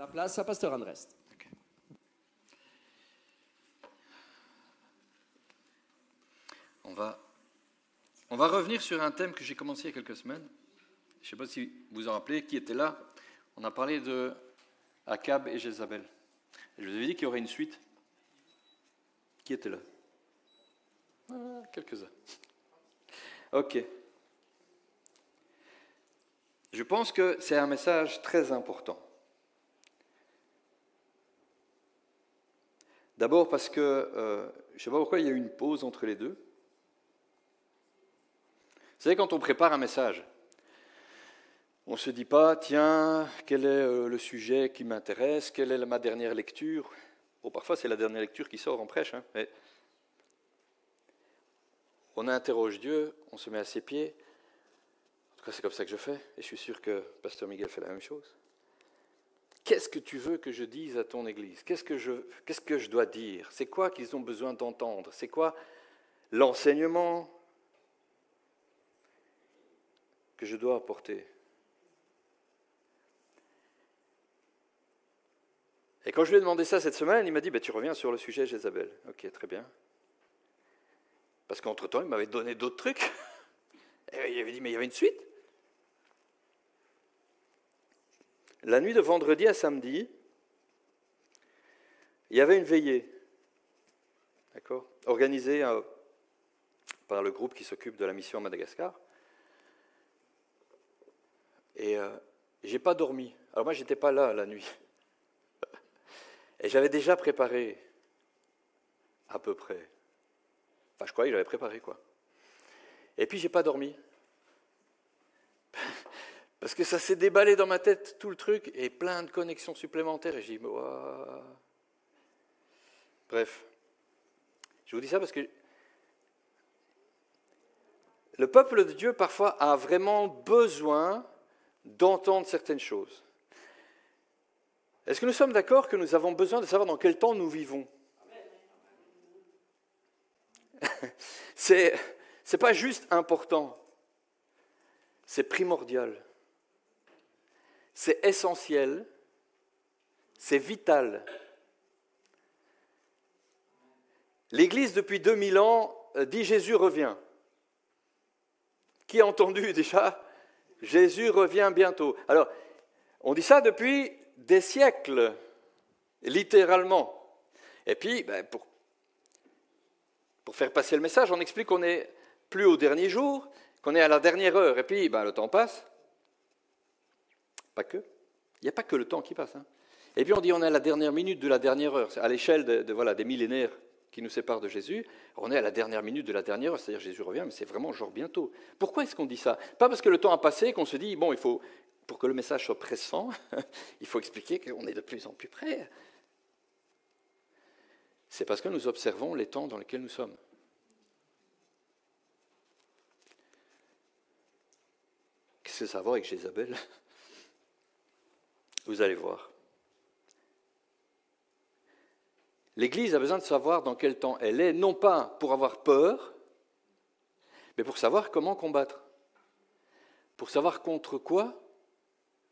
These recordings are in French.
la place à Pasteur Andrest. Okay. On va revenir sur un thème que j'ai commencé il y a quelques semaines. Je ne sais pas si vous vous en rappelez, qui était là. On a parlé de Akab et Jézabel. Et je vous avais dit qu'il y aurait une suite. Qui était là? Quelques-uns. Ok. Je pense que c'est un message très important. D'abord parce que, je ne sais pas pourquoi il y a eu une pause entre les deux. Vous savez, quand on prépare un message, on ne se dit pas, tiens, quel est le sujet qui m'intéresse, quelle est ma dernière lecture. Bon, parfois, c'est la dernière lecture qui sort en prêche, hein, mais on interroge Dieu, on se met à ses pieds. En tout cas, c'est comme ça que je fais, et je suis sûr que Pasteur Miguel fait la même chose. Qu'est-ce que tu veux que je dise à ton Église? Qu'est-ce que je dois dire? C'est quoi qu'ils ont besoin d'entendre? C'est quoi l'enseignement que je dois apporter? Et quand je lui ai demandé ça cette semaine, il m'a dit, tu reviens sur le sujet Jézabel. Ok, très bien. Parce qu'entre-temps, il m'avait donné d'autres trucs. Et il avait dit, mais il y avait une suite. La nuit de vendredi à samedi, il y avait une veillée, d'accord, organisée par le groupe qui s'occupe de la mission à Madagascar. Et je n'ai pas dormi. Alors moi, je n'étais pas là la nuit. Et j'avais déjà préparé, à peu près. Enfin, je croyais que j'avais préparé, quoi. Et puis, je n'ai pas dormi. Parce que ça s'est déballé dans ma tête, tout le truc, et plein de connexions supplémentaires. Et j'ai dit, ouah. Bref. Je vous dis ça parce que le peuple de Dieu, parfois, a vraiment besoin d'entendre certaines choses. Est-ce que nous sommes d'accord que nous avons besoin de savoir dans quel temps nous vivons? C'est pas juste important, c'est primordial, c'est essentiel, c'est vital. L'Église, depuis 2000 ans, dit Jésus revient. Qui a entendu déjà? Jésus revient bientôt. Alors, on dit ça depuis des siècles, littéralement. Et puis, pour faire passer le message, on explique qu'on n'est plus au dernier jour, qu'on est à la dernière heure. Et puis, le temps passe. Pas que. Il n'y a pas que le temps qui passe. Hein. Et puis, on dit on est à la dernière minute de la dernière heure. À l'échelle des millénaires qui nous séparent de Jésus, on est à la dernière minute de la dernière heure. C'est-à-dire Jésus revient, mais c'est vraiment genre bientôt. Pourquoi est-ce qu'on dit ça? Pas parce que le temps a passé qu'on se dit, il faut, pour que le message soit pressant, il faut expliquer qu'on est de plus en plus près. C'est parce que nous observons les temps dans lesquels nous sommes. Qu'est-ce que ça va avec Jézabel? Vous allez voir. L'Église a besoin de savoir dans quel temps elle est, non pas pour avoir peur, mais pour savoir comment combattre. Pour savoir contre quoi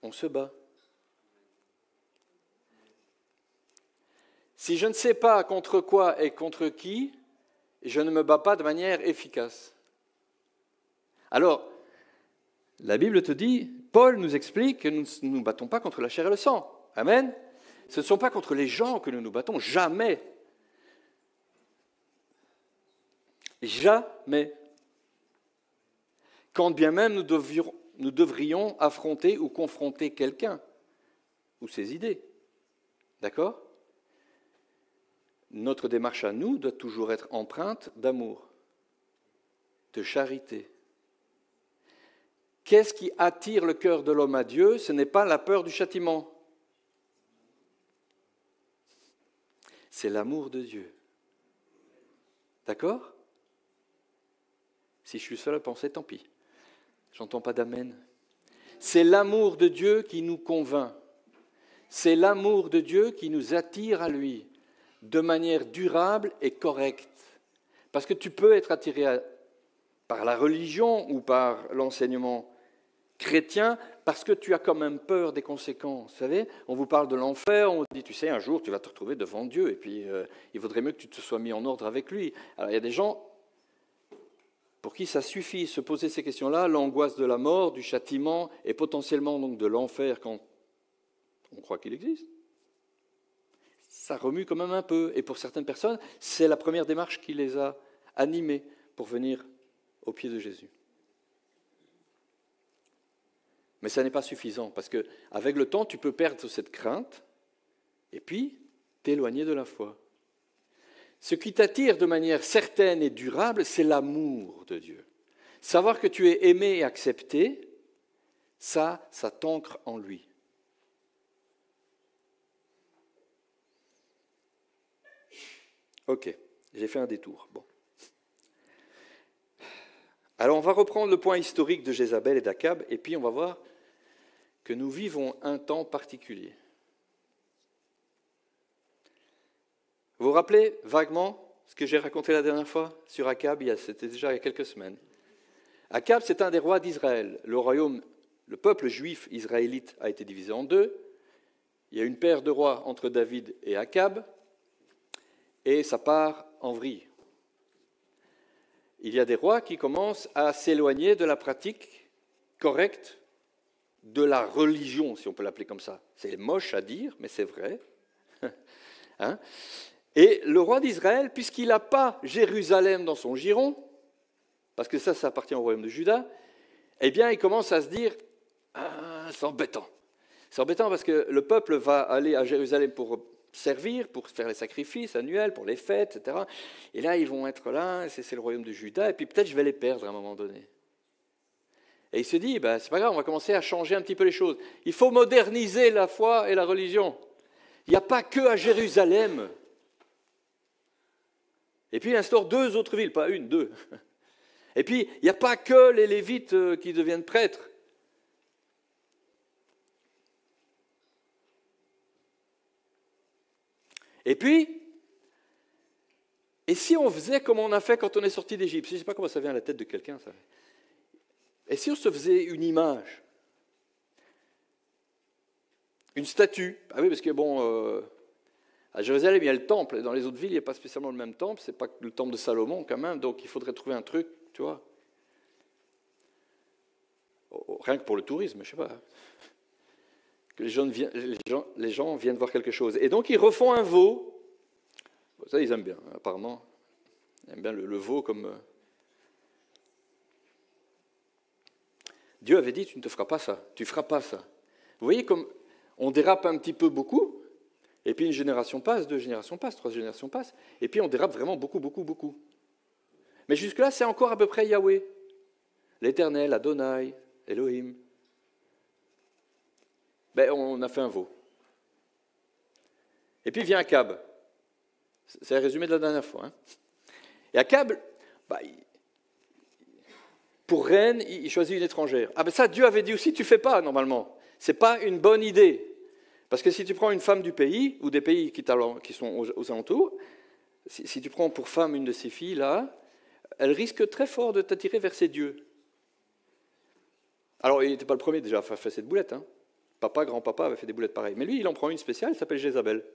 on se bat. Si je ne sais pas contre quoi et contre qui, je ne me bats pas de manière efficace. Alors, la Bible te dit, Paul nous explique que nous ne nous battons pas contre la chair et le sang. Amen. Ce ne sont pas contre les gens que nous nous battons, jamais. Jamais. Quand bien même nous devrions affronter ou confronter quelqu'un ou ses idées. D'accord? Notre démarche à nous doit toujours être empreinte d'amour, de charité. Qu'est-ce qui attire le cœur de l'homme à Dieu? Ce n'est pas la peur du châtiment. C'est l'amour de Dieu. D'accord? Si je suis seul à penser, tant pis. J'entends pas d'amen. C'est l'amour de Dieu qui nous convainc. C'est l'amour de Dieu qui nous attire à lui de manière durable et correcte. Parce que tu peux être attiré par la religion ou par l'enseignement chrétien parce que tu as quand même peur des conséquences. Vous savez, on vous parle de l'enfer, on vous dit, tu sais, un jour tu vas te retrouver devant Dieu et puis il vaudrait mieux que tu te sois mis en ordre avec lui. Alors il y a des gens pour qui ça suffit se poser ces questions-là, l'angoisse de la mort, du châtiment et potentiellement donc de l'enfer quand on croit qu'il existe. Ça remue quand même un peu. Et pour certaines personnes, c'est la première démarche qui les a animés pour venir au pied de Jésus. Mais ça n'est pas suffisant, parce qu'avec le temps, tu peux perdre cette crainte et puis t'éloigner de la foi. Ce qui t'attire de manière certaine et durable, c'est l'amour de Dieu. Savoir que tu es aimé et accepté, ça t'ancre en lui. Ok, j'ai fait un détour. Bon. Alors on va reprendre le point historique de Jézabel et d'Akab, et puis on va voir que nous vivons un temps particulier. Vous vous rappelez vaguement ce que j'ai raconté la dernière fois sur Akab, c'était déjà il y a quelques semaines. Akab, c'est un des rois d'Israël. Le peuple juif israélite a été divisé en deux. Il y a une paire de rois entre David et Akab, et ça part en vrille. Il y a des rois qui commencent à s'éloigner de la pratique correcte de la religion, si on peut l'appeler comme ça. C'est moche à dire, mais c'est vrai. Hein? Et le roi d'Israël, puisqu'il n'a pas Jérusalem dans son giron, parce que ça appartient au royaume de Juda, eh bien, il commence à se dire « c'est embêtant ». C'est embêtant parce que le peuple va aller à Jérusalem pour servir, pour faire les sacrifices annuels, pour les fêtes, etc. Et là, ils vont être là, c'est le royaume de Juda, et puis peut-être je vais les perdre à un moment donné. Et il se dit, c'est pas grave, on va commencer à changer un petit peu les choses. Il faut moderniser la foi et la religion. Il n'y a pas que à Jérusalem. Et puis il instaure 2 autres villes, pas une, 2. Et puis il n'y a pas que les Lévites qui deviennent prêtres. Et puis, et si on faisait comme on a fait quand on est sorti d'Égypte? Je ne sais pas comment ça vient à la tête de quelqu'un, ça. Et si on se faisait une image? Une statue? Ah oui, parce que à Jérusalem, il y a le temple. Dans les autres villes, il n'y a pas spécialement le même temple. Ce n'est pas le temple de Salomon, quand même. Donc, il faudrait trouver un truc, tu vois. Rien que pour le tourisme, je ne sais pas. Que les gens viennent voir quelque chose. Et donc, ils refont un veau. Ça, ils aiment bien, apparemment. Ils aiment bien le veau comme... Dieu avait dit, tu ne te feras pas ça. Tu ne feras pas ça. Vous voyez comme on dérape un petit peu beaucoup, et puis une génération passe, 2 générations passent, 3 générations passent, et puis on dérape vraiment beaucoup, beaucoup, beaucoup. Mais jusque-là, c'est encore à peu près Yahweh. L'Éternel, Adonai, Elohim. On a fait un veau. Et puis vient Akab. C'est le résumé de la dernière fois. Hein. Et Akab, pour reine, il choisit une étrangère. Ça, Dieu avait dit aussi, tu ne fais pas normalement. Ce n'est pas une bonne idée. Parce que si tu prends une femme du pays, ou des pays qui sont aux alentours, si tu prends pour femme une de ces filles-là, elle risque très fort de t'attirer vers ces dieux. Alors, il n'était pas le premier déjà à faire cette boulette. Hein. Papa, grand-papa avait fait des boulettes pareilles. Mais lui, il en prend une spéciale, elle s'appelle Jézabel.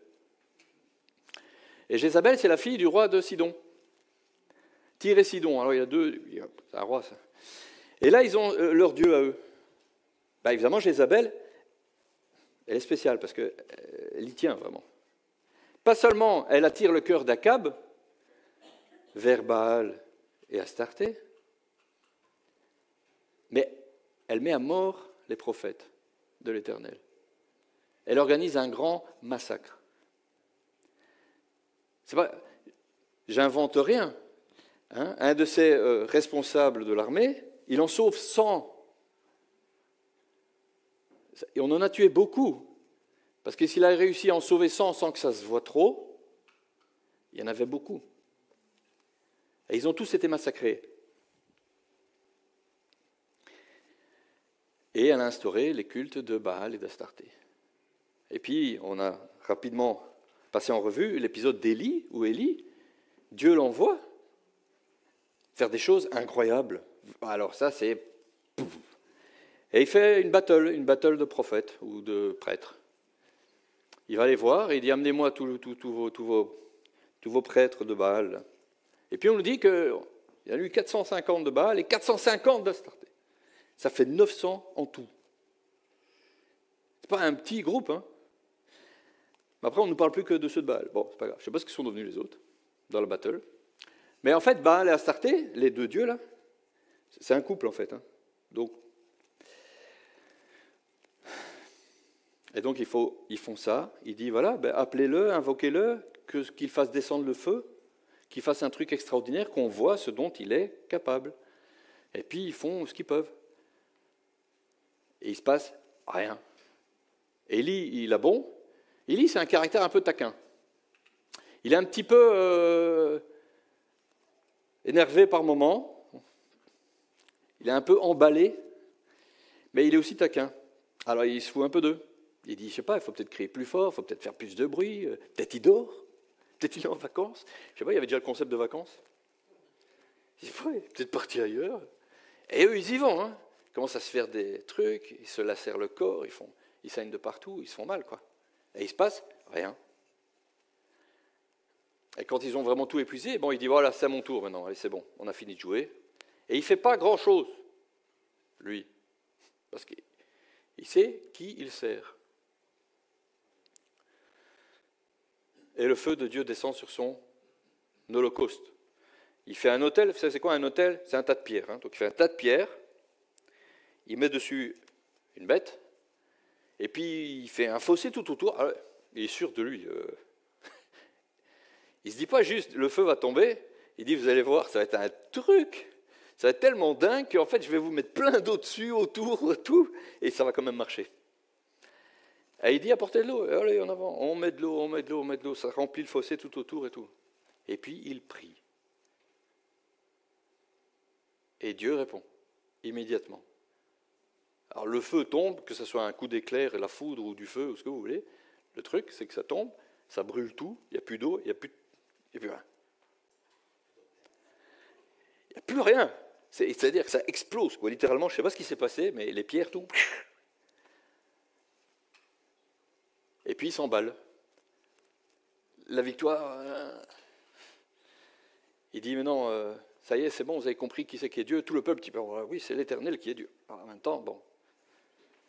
Et Jézabel, c'est la fille du roi de Sidon. Tyr et Sidon. Alors, il y a 2... C'est un roi, ça. Et là, ils ont leur dieu à eux. Évidemment, Jézabel, elle est spéciale parce qu'elle y tient vraiment. Pas seulement elle attire le cœur d'Akab vers Baal et Astarté, mais elle met à mort les prophètes de l'Éternel. Elle organise un grand massacre. C'est pas, j'invente rien. Hein, un de ses responsables de l'armée, il en sauve 100. Et on en a tué beaucoup. Parce que s'il a réussi à en sauver 100 sans que ça se voit trop, il y en avait beaucoup. Et ils ont tous été massacrés. Et elle a instauré les cultes de Baal et d'Astarté. Et puis, on a rapidement passé en revue l'épisode d'Élie, où Élie, Dieu l'envoie faire des choses incroyables. Alors ça, c'est... Et il fait une battle de prophètes ou de prêtres. Il va les voir et il dit, amenez-moi tous vos prêtres de Baal. Et puis on nous dit qu'il y a eu 450 de Baal et 450 d'Astarté. Ça fait 900 en tout. C'est pas un petit groupe, hein. Mais après, on ne nous parle plus que de ceux de Baal. Bon, c'est pas grave. Je ne sais pas ce qu'ils sont devenus les autres dans la battle. Mais en fait, Baal et Astarté, les deux dieux là, c'est un couple en fait. Hein. Et donc ils font ça. Il dit voilà, ben, appelez-le, invoquez-le, qu'il fasse descendre le feu, qu'il fasse un truc extraordinaire, qu'on voit ce dont il est capable. Et puis ils font ce qu'ils peuvent. Et il se passe rien. Élie, il a bon. Élie, c'est un caractère un peu taquin. Il est un petit peu énervé par moments. Il est un peu emballé. Mais il est aussi taquin. Alors il se fout un peu d'eux. Il dit, je ne sais pas, il faut peut-être crier plus fort, il faut peut-être faire plus de bruit. Peut-être il dort. Peut-être il est en vacances. Je ne sais pas, il y avait déjà le concept de vacances. Il dit, ouais, peut-être partir ailleurs. Et eux, ils y vont. Hein. Ils commencent à se faire des trucs. Ils se lacèrent le corps. Ils saignent de partout. Ils se font mal, quoi. Et il se passe rien. Et quand ils ont vraiment tout épuisé, bon, il dit, voilà, c'est à mon tour maintenant, allez, c'est bon, on a fini de jouer. Et il ne fait pas grand-chose, lui, parce qu'il sait qui il sert. Et le feu de Dieu descend sur son holocauste. Il fait un autel, vous savez c'est quoi un autel? C'est un tas de pierres. Hein. Donc il fait un tas de pierres, il met dessus une bête, et puis il fait un fossé tout autour. Alors, il est sûr de lui. Il ne se dit pas juste, le feu va tomber, il dit, vous allez voir, ça va être un truc, ça va être tellement dingue qu'en fait, je vais vous mettre plein d'eau dessus, autour, tout, et ça va quand même marcher. Et il dit, apportez de l'eau, allez, en avant, on met de l'eau, on met de l'eau, on met de l'eau, ça remplit le fossé tout autour et tout. Et puis, il prie. Et Dieu répond, immédiatement. Alors, le feu tombe, que ce soit un coup d'éclair, la foudre ou du feu, ou ce que vous voulez, le truc, c'est que ça tombe, ça brûle tout, il n'y a plus d'eau, il n'y a plus rien. Il n'y a plus rien. C'est-à-dire que ça explose, quoi. Littéralement, je ne sais pas ce qui s'est passé, mais les pierres, tout. Et puis, il s'emballe. La victoire, il dit, mais non, ça y est, c'est bon, vous avez compris qui c'est qui est Dieu. Tout le peuple dit, oui, c'est l'Éternel qui est Dieu. Alors, en même temps, bon,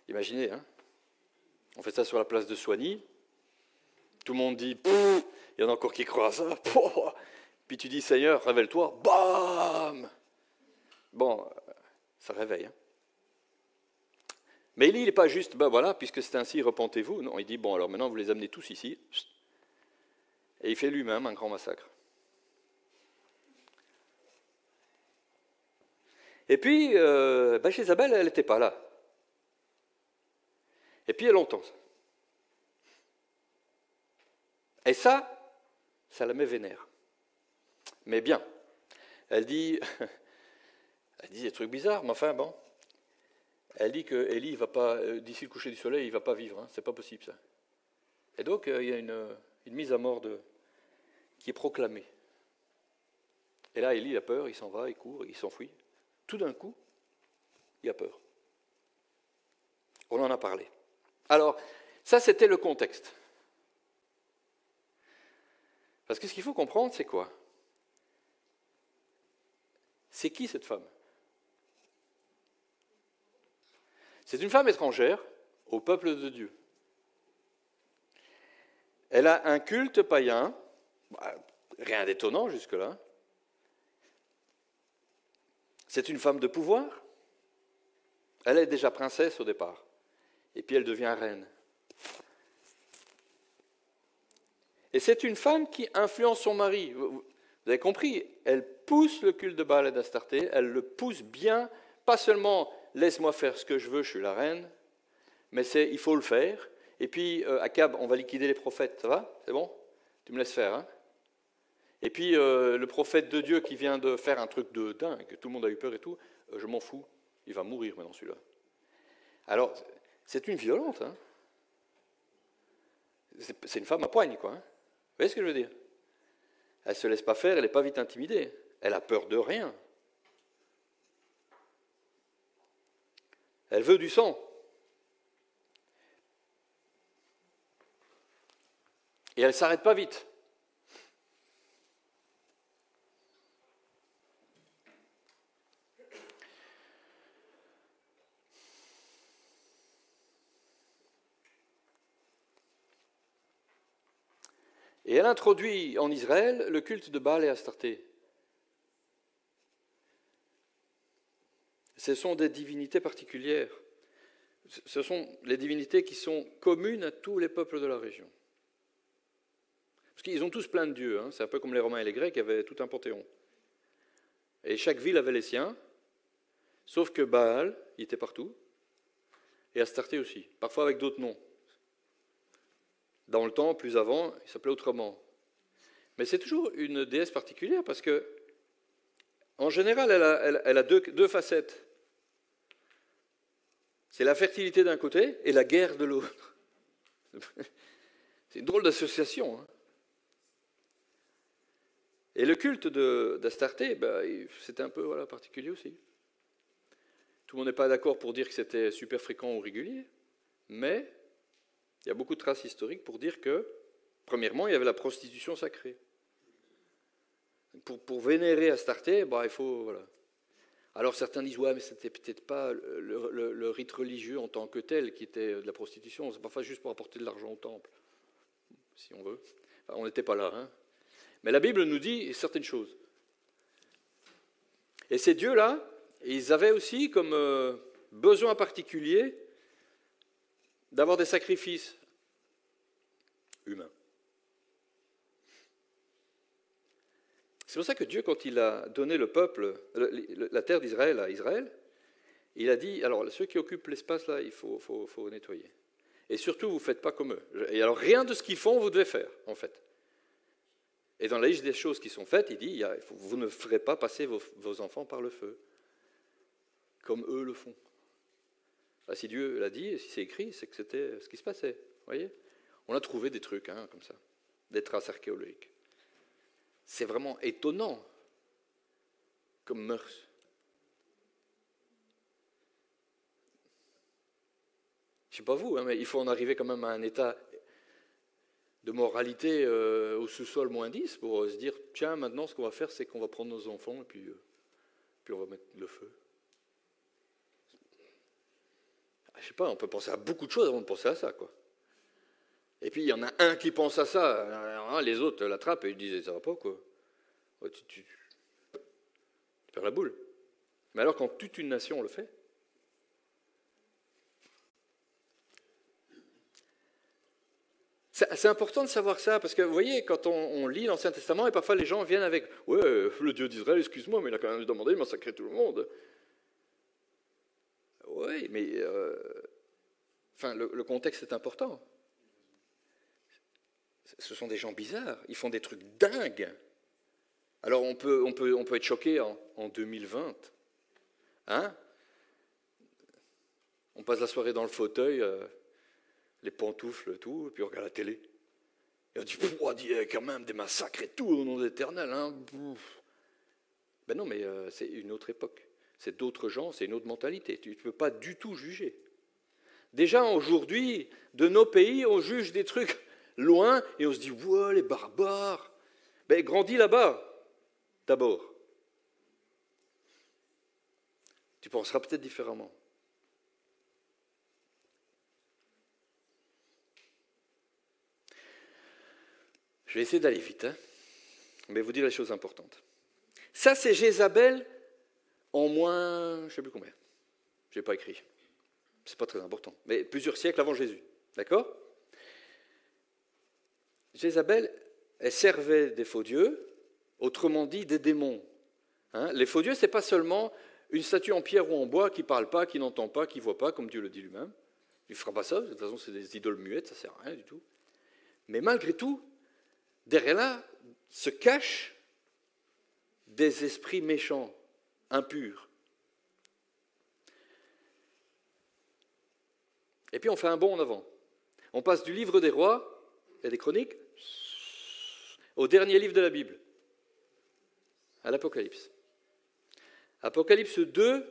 imaginez, hein, on fait ça sur la place de Soigny, tout le monde dit, il y en a encore qui croient à ça, puis tu dis, Seigneur, révèle-toi, bam. Bon, ça réveille. Hein. Mais Élie, il n'est pas juste, ben voilà, puisque c'est ainsi, repentez-vous. Non, il dit, bon, alors maintenant, vous les amenez tous ici. Et il fait lui-même un grand massacre. Et puis, Jézabel, elle n'était pas là. Et puis, elle entend ça. Et ça la met vénère. Mais bien. Elle dit des trucs bizarres, mais enfin, bon. Elle dit que Élie, va pas, d'ici le coucher du soleil, il ne va pas vivre. Hein, c'est pas possible, ça. Et donc, il y a une mise à mort qui est proclamée. Et là, Élie a peur, il s'en va, il court, il s'enfuit. Tout d'un coup, il a peur. On en a parlé. Alors, ça, c'était le contexte. Parce que ce qu'il faut comprendre, c'est quoi? C'est qui cette femme? C'est une femme étrangère au peuple de Dieu. Elle a un culte païen, rien d'étonnant jusque-là. C'est une femme de pouvoir. Elle est déjà princesse au départ. Et puis elle devient reine. Et c'est une femme qui influence son mari. Vous avez compris, elle pousse le culte de Baal et d'Astarté, elle le pousse bien, pas seulement « laisse-moi faire ce que je veux, je suis la reine », mais c'est « il faut le faire ». Et puis, Akab, on va liquider les prophètes, ça va? C'est bon? Tu me laisses faire, hein? Et puis, le prophète de Dieu qui vient de faire un truc de dingue, tout le monde a eu peur et tout, je m'en fous, il va mourir maintenant celui-là. Alors, c'est une violente, hein? C'est une femme à poigne, quoi. Hein? Vous voyez ce que je veux dire? Elle ne se laisse pas faire, elle n'est pas vite intimidée. Elle a peur de rien. Elle veut du sang. Et elle ne s'arrête pas vite. Et elle introduit en Israël le culte de Baal et Astarté. Ce sont des divinités particulières. Ce sont les divinités qui sont communes à tous les peuples de la région. Parce qu'ils ont tous plein de dieux. C'est un peu comme les Romains et les Grecs qui avaient tout un panthéon. Et chaque ville avait les siens, sauf que Baal, il était partout, et Astarté aussi, parfois avec d'autres noms. Dans le temps, plus avant, il s'appelait autrement. Mais c'est toujours une déesse particulière parce que, en général, elle a deux facettes. C'est la fertilité d'un côté et la guerre de l'autre. C'est une drôle d'association. Et le culte d'Astarté, c'était un peu particulier aussi. Tout le monde n'est pas d'accord pour dire que c'était super fréquent ou régulier, mais il y a beaucoup de traces historiques pour dire que, premièrement, il y avait la prostitution sacrée. Pour vénérer Astarté, il faut... Voilà. Alors certains disent, ouais, mais ce n'était peut-être pas le rite religieux en tant que tel qui était de la prostitution, c'est parfois juste pour apporter de l'argent au temple, si on veut. Enfin, on n'était pas là. Mais la Bible nous dit certaines choses. Et ces dieux-là, ils avaient aussi comme besoin particulier d'avoir des sacrifices humains. C'est pour ça que Dieu, quand il a donné le peuple, la terre d'Israël à Israël, il a dit, alors ceux qui occupent l'espace là, il faut nettoyer. Et surtout, vous ne faites pas comme eux. Et alors rien de ce qu'ils font, vous devez faire, en fait. Et dans la liste des choses qui sont faites, il dit, vous ne ferez pas passer vos enfants par le feu, comme eux le font. Si Dieu l'a dit, et si c'est écrit, c'est que c'était ce qui se passait. Vous voyez ? On a trouvé des trucs comme ça, des traces archéologiques. C'est vraiment étonnant comme mœurs. Je ne sais pas vous, mais il faut en arriver quand même à un état de moralité au sous-sol -10 pour se dire, tiens, maintenant ce qu'on va faire, c'est qu'on va prendre nos enfants et puis on va mettre le feu. Je ne sais pas, on peut penser à beaucoup de choses avant de penser à ça, quoi. Et puis il y en a un qui pense à ça, les autres l'attrapent et ils disent, ça va pas, quoi. Ouais, tu perds la boule. Mais alors quand toute une nation le fait, c'est important de savoir ça, parce que vous voyez, quand on lit l'Ancien Testament, et parfois les gens viennent avec « Ouais, le Dieu d'Israël, excuse-moi, mais il a quand même demandé de massacrer tout le monde. » Oui, mais le contexte est important. Ce sont des gens bizarres, ils font des trucs dingues. Alors on peut être choqué en 2020. On passe la soirée dans le fauteuil, les pantoufles, tout, et puis on regarde la télé. Et on dit, il y a quand même des massacres et tout au nom de l'Éternel. Ben non, mais c'est une autre époque. C'est d'autres gens, c'est une autre mentalité. Tu ne peux pas du tout juger. Déjà, aujourd'hui, de nos pays, on juge des trucs loin et on se dit, ouais, les barbares. Ben, grandis là-bas, d'abord. Tu penseras peut-être différemment. Je vais essayer d'aller vite, mais vous dire les choses importantes. Ça, c'est Jézabel en moins, je ne sais plus combien. Je n'ai pas écrit. Ce n'est pas très important. Mais plusieurs siècles avant Jésus. D'accord ? Jézabel, elle servait des faux dieux, autrement dit des démons. Les faux dieux, ce n'est pas seulement une statue en pierre ou en bois qui ne parle pas, qui n'entend pas, qui ne voit pas, comme Dieu le dit lui-même. Il ne fera pas ça, de toute façon, c'est des idoles muettes, ça ne sert à rien du tout. Mais malgré tout, derrière là, se cachent des esprits méchants, impurs. Et puis on fait un bond en avant. On passe du livre des rois et des chroniques au dernier livre de la Bible, à l'Apocalypse. Apocalypse 2,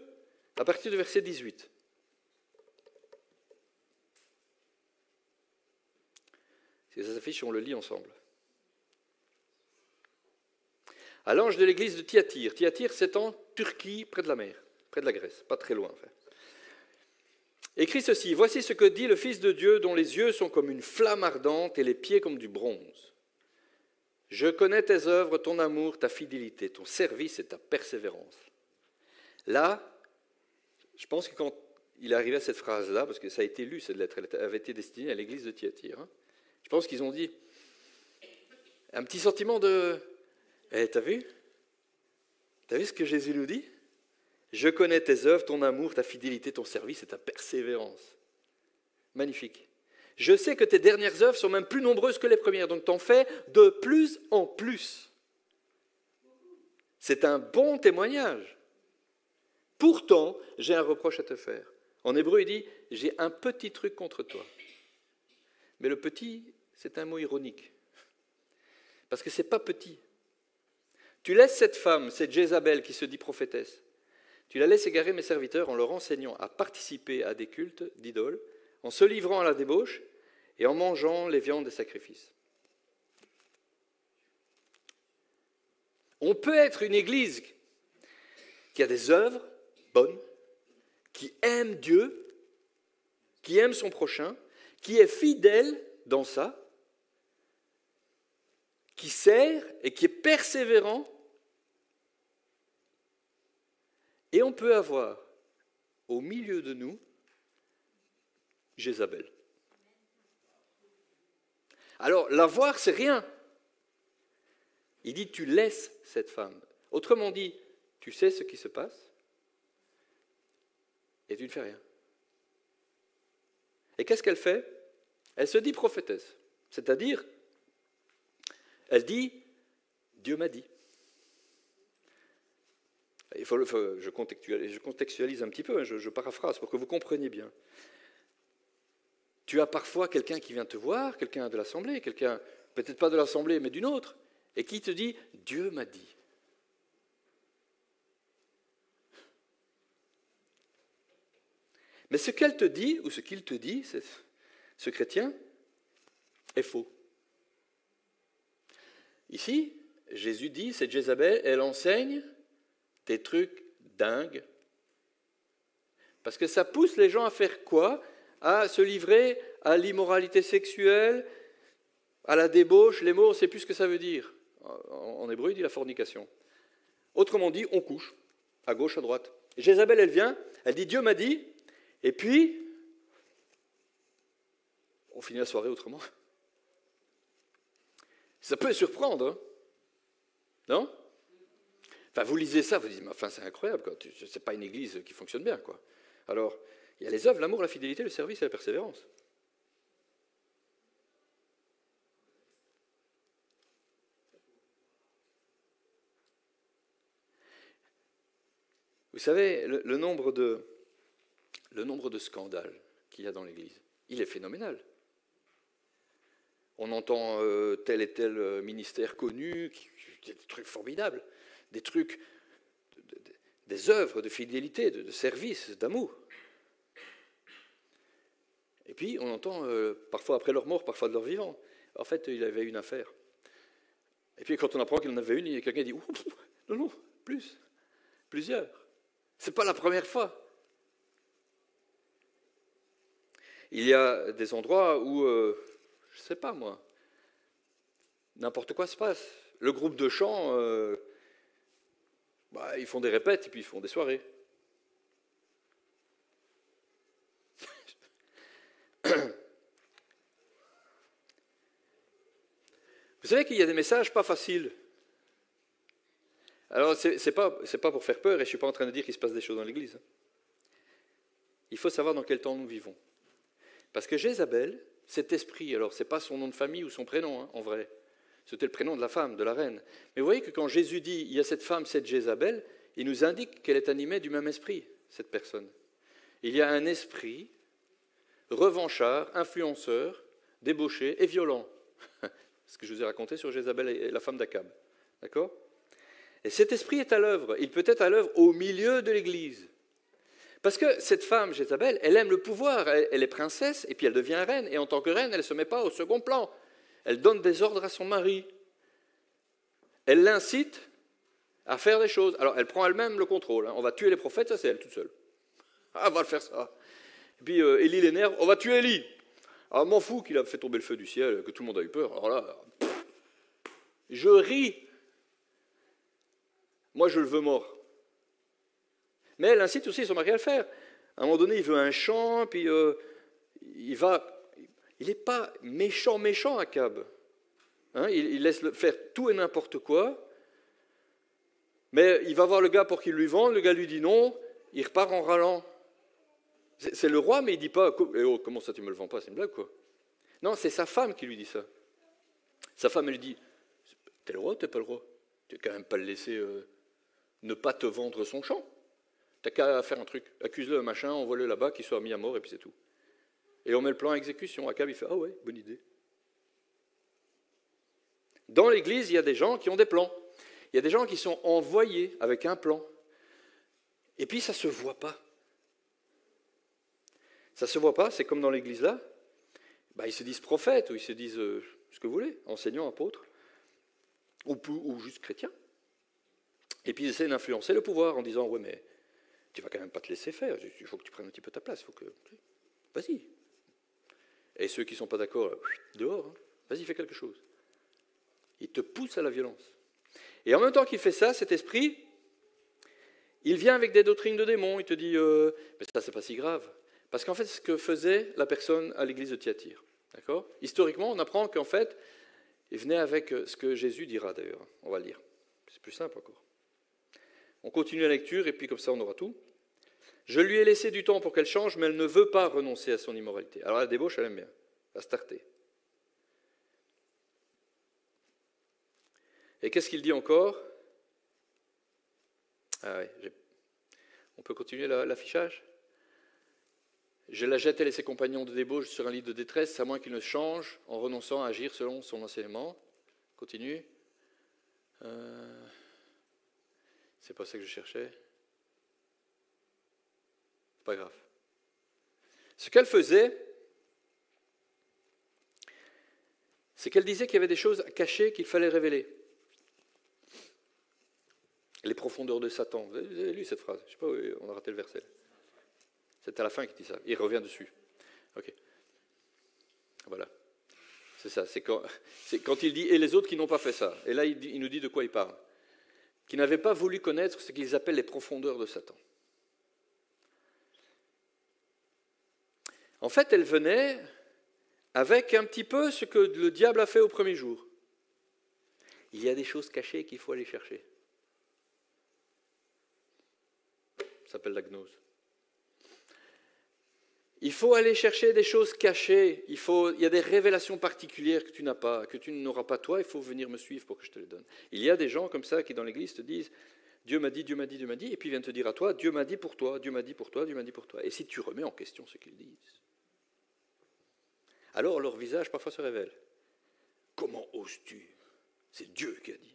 à partir du verset 18. que ça s'affiche, on le lit ensemble. À l'ange de l'église de Thyatire. Thyatire, c'est en Turquie, près de la mer, près de la Grèce, pas très loin. Enfin. Écrit ceci, « Voici ce que dit le Fils de Dieu, dont les yeux sont comme une flamme ardente et les pieds comme du bronze. Je connais tes œuvres, ton amour, ta fidélité, ton service et ta persévérance. » Là, je pense que quand il est arrivé à cette phrase-là, parce que ça a été lu, cette lettre, elle avait été destinée à l'église de Thyatire, hein, je pense qu'ils ont dit un petit sentiment de « T'as vu ce que Jésus nous dit ? Je connais tes œuvres, ton amour, ta fidélité, ton service et ta persévérance. » Magnifique. Je sais que tes dernières œuvres sont même plus nombreuses que les premières, donc t'en fais de plus en plus. C'est un bon témoignage. Pourtant, j'ai un reproche à te faire. En hébreu, il dit, j'ai un petit truc contre toi. Mais le petit, c'est un mot ironique. Parce que ce n'est pas petit. Tu laisses cette femme, cette Jézabel qui se dit prophétesse, tu la laisses égarer mes serviteurs en leur enseignant à participer à des cultes d'idoles, en se livrant à la débauche et en mangeant les viandes des sacrifices. On peut être une église qui a des œuvres bonnes, qui aime Dieu, qui aime son prochain, qui est fidèle dans ça, qui sert et qui est persévérant. Et on peut avoir au milieu de nous Jézabel. Alors, la voir, c'est rien. Il dit, tu laisses cette femme. Autrement dit, tu sais ce qui se passe et tu ne fais rien. Et qu'est-ce qu'elle fait ? Elle se dit prophétesse. C'est-à-dire, elle dit, Dieu m'a dit. Je contextualise un petit peu, je paraphrase pour que vous compreniez bien. Tu as parfois quelqu'un qui vient te voir, quelqu'un de l'assemblée, quelqu'un, peut-être pas de l'assemblée, mais d'une autre, et qui te dit « Dieu m'a dit ». Mais ce qu'elle te dit, ou ce qu'il te dit, ce chrétien, est faux. Ici, Jésus dit, cette Jézabel, elle enseigne des trucs dingues. Parce que ça pousse les gens à faire quoi ? À se livrer à l'immoralité sexuelle, à la débauche. Les mots, on ne sait plus ce que ça veut dire. En hébreu, il dit la fornication. Autrement dit, on couche, à gauche, à droite. Et Jézabel, elle vient, elle dit, Dieu m'a dit, et puis, on finit la soirée autrement. Ça peut surprendre, hein ? Non ? Enfin, vous lisez ça, vous dites, mais enfin, c'est incroyable, quoi. C'est pas une église qui fonctionne bien, quoi. Alors, il y a les œuvres, l'amour, la fidélité, le service et la persévérance. Vous savez, le nombre de scandales qu'il y a dans l'Église, il est phénoménal. On entend tel et tel ministère connu, des trucs formidables, des trucs, des œuvres de fidélité, de service, d'amour. Et puis on entend, parfois après leur mort, parfois de leur vivant, en fait, il avait une affaire. Et puis quand on apprend qu'il en avait une, quelqu'un dit, non, plusieurs. Ce n'est pas la première fois. Il y a des endroits où, je ne sais pas moi, n'importe quoi se passe. Le groupe de chant, ils font des répètes et puis ils font des soirées. Vous savez qu'il y a des messages pas faciles. Alors, c'est pas pour faire peur, et je ne suis pas en train de dire qu'il se passe des choses dans l'Église. Il faut savoir dans quel temps nous vivons. Parce que Jézabel, cet esprit, alors ce n'est pas son nom de famille ou son prénom, hein, en vrai. C'était le prénom de la femme, de la reine. Mais vous voyez que quand Jésus dit, il y a cette femme, cette Jézabel, il nous indique qu'elle est animée du même esprit, cette personne. Il y a un esprit revanchard, influenceur, débauché et violent. Ce que je vous ai raconté sur Jézabel et la femme d'Akab. D'accord ? Et cet esprit est à l'œuvre. Il peut être à l'œuvre au milieu de l'Église. Parce que cette femme, Jézabel, elle aime le pouvoir. Elle est princesse, et puis elle devient reine. Et en tant que reine, elle ne se met pas au second plan. Elle donne des ordres à son mari. Elle l'incite à faire des choses. Alors, elle prend elle-même le contrôle. On va tuer les prophètes, ça c'est elle toute seule. Ah, elle va le faire ça. Et puis Élie l'énerve, on va tuer Élie. Ah, m'en fous qu'il a fait tomber le feu du ciel, que tout le monde a eu peur. Alors là, je ris. Moi, je le veux mort. Mais elle incite aussi son mari à le faire. À un moment donné, il veut un champ, puis il n'est pas méchant, Akab. Hein, il laisse faire tout et n'importe quoi. Mais il va voir le gars pour qu'il lui vende, le gars lui dit non, il repart en râlant. C'est le roi, mais il ne dit pas eh oh, comment ça tu me le vends pas, c'est une blague quoi. Non, c'est sa femme qui lui dit ça. Sa femme, elle lui dit t'es le roi ou t'es pas le roi? Tu n'as quand même pas le laisser ne pas te vendre son champ. T'as qu'à faire un truc, accuse-le, machin, envoie-le là-bas, qu'il soit mis à mort et puis c'est tout. Et on met le plan à exécution. Akab, il fait ah ouais, bonne idée. Dans l'église, il y a des gens qui ont des plans. Il y a des gens qui sont envoyés avec un plan. Et puis ça ne se voit pas. Ça ne se voit pas, c'est comme dans l'église là. Ils se disent prophètes, ou ils se disent ce que vous voulez, enseignants, apôtres, ou juste chrétiens. Et puis ils essaient d'influencer le pouvoir en disant ouais mais tu vas quand même pas te laisser faire, il faut que tu prennes un petit peu ta place, vas-y. Et ceux qui ne sont pas d'accord, dehors, hein. Vas-y, fais quelque chose. Il te pousse à la violence. Et en même temps qu'il fait ça, cet esprit, il vient avec des doctrines de démons, il te dit mais ça c'est pas si grave. Parce qu'en fait, c'est ce que faisait la personne à l'église de Thyatire. D'accord ? Historiquement, on apprend qu'en fait, il venait avec ce que Jésus dira d'ailleurs. On va le lire. C'est plus simple encore. On continue la lecture et puis comme ça on aura tout. Je lui ai laissé du temps pour qu'elle change, mais elle ne veut pas renoncer à son immoralité. Alors la débauche, elle aime bien. Elle va starter. Et qu'est-ce qu'il dit encore ? Ah oui, on peut continuer l'affichage ? Je la jette, elle et ses compagnons de débauche, sur un lit de détresse, à moins qu'il ne change en renonçant à agir selon son enseignement. Continue. C'est pas ça que je cherchais. C'est pas grave. Ce qu'elle faisait, c'est qu'elle disait qu'il y avait des choses cachées qu'il fallait révéler. Les profondeurs de Satan. Vous avez lu cette phrase? Je ne sais pas où on a raté le verset. C'est à la fin qu'il dit ça. Il revient dessus. Ok. Voilà. C'est ça. C'est quand il dit « et les autres qui n'ont pas fait ça ». Et là, il nous dit de quoi il parle. Qui n'avaient pas voulu connaître ce qu'ils appellent les profondeurs de Satan. En fait, elle venait avec un petit peu ce que le diable a fait au premier jour. Il y a des choses cachées qu'il faut aller chercher. Ça s'appelle la gnose. Il faut aller chercher des choses cachées. Il y a des révélations particulières que tu n'as pas, que tu n'auras pas toi. Il faut venir me suivre pour que je te les donne. Il y a des gens comme ça qui dans l'église te disent Dieu m'a dit, Dieu m'a dit, Dieu m'a dit, et puis ils viennent te dire à toi Dieu m'a dit pour toi, Dieu m'a dit pour toi, Dieu m'a dit pour toi. Et si tu remets en question ce qu'ils disent, alors leur visage parfois se révèle. Comment oses-tu? C'est Dieu qui a dit.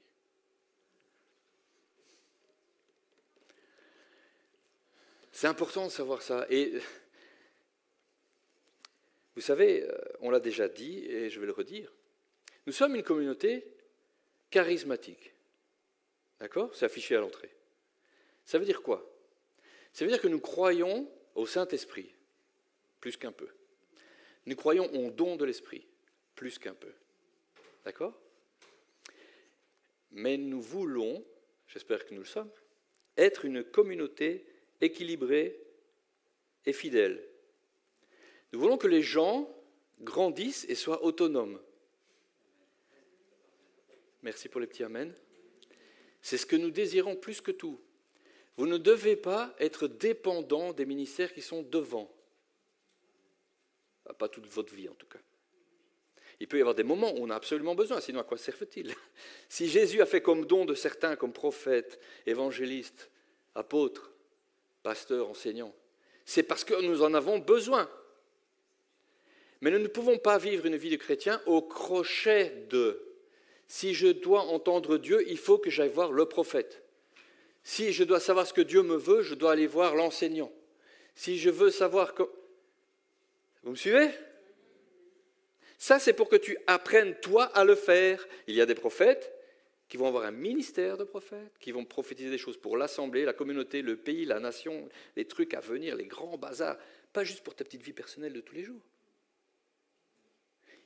C'est important de savoir ça. Et vous savez, on l'a déjà dit et je vais le redire, nous sommes une communauté charismatique. D'accord ? C'est affiché à l'entrée. Ça veut dire quoi ? Ça veut dire que nous croyons au Saint-Esprit, plus qu'un peu. Nous croyons au don de l'Esprit, plus qu'un peu. D'accord ? Mais nous voulons, j'espère que nous le sommes, être une communauté équilibrée et fidèle. Nous voulons que les gens grandissent et soient autonomes. Merci pour les petits amen. C'est ce que nous désirons plus que tout. Vous ne devez pas être dépendant des ministères qui sont devant. Pas toute votre vie en tout cas. Il peut y avoir des moments où on a absolument besoin, sinon à quoi servent-ils ? Si Jésus a fait comme don de certains, comme prophètes, évangélistes, apôtres, pasteurs, enseignants, c'est parce que nous en avons besoin. Mais nous ne pouvons pas vivre une vie de chrétien au crochet de « si je dois entendre Dieu, il faut que j'aille voir le prophète. Si je dois savoir ce que Dieu me veut, je dois aller voir l'enseignant. Si je veux savoir... » Vous me suivez ? Ça, c'est pour que tu apprennes, toi, à le faire. Il y a des prophètes qui vont avoir un ministère de prophètes, qui vont prophétiser des choses pour l'assemblée, la communauté, le pays, la nation, les trucs à venir, les grands bazars, pas juste pour ta petite vie personnelle de tous les jours.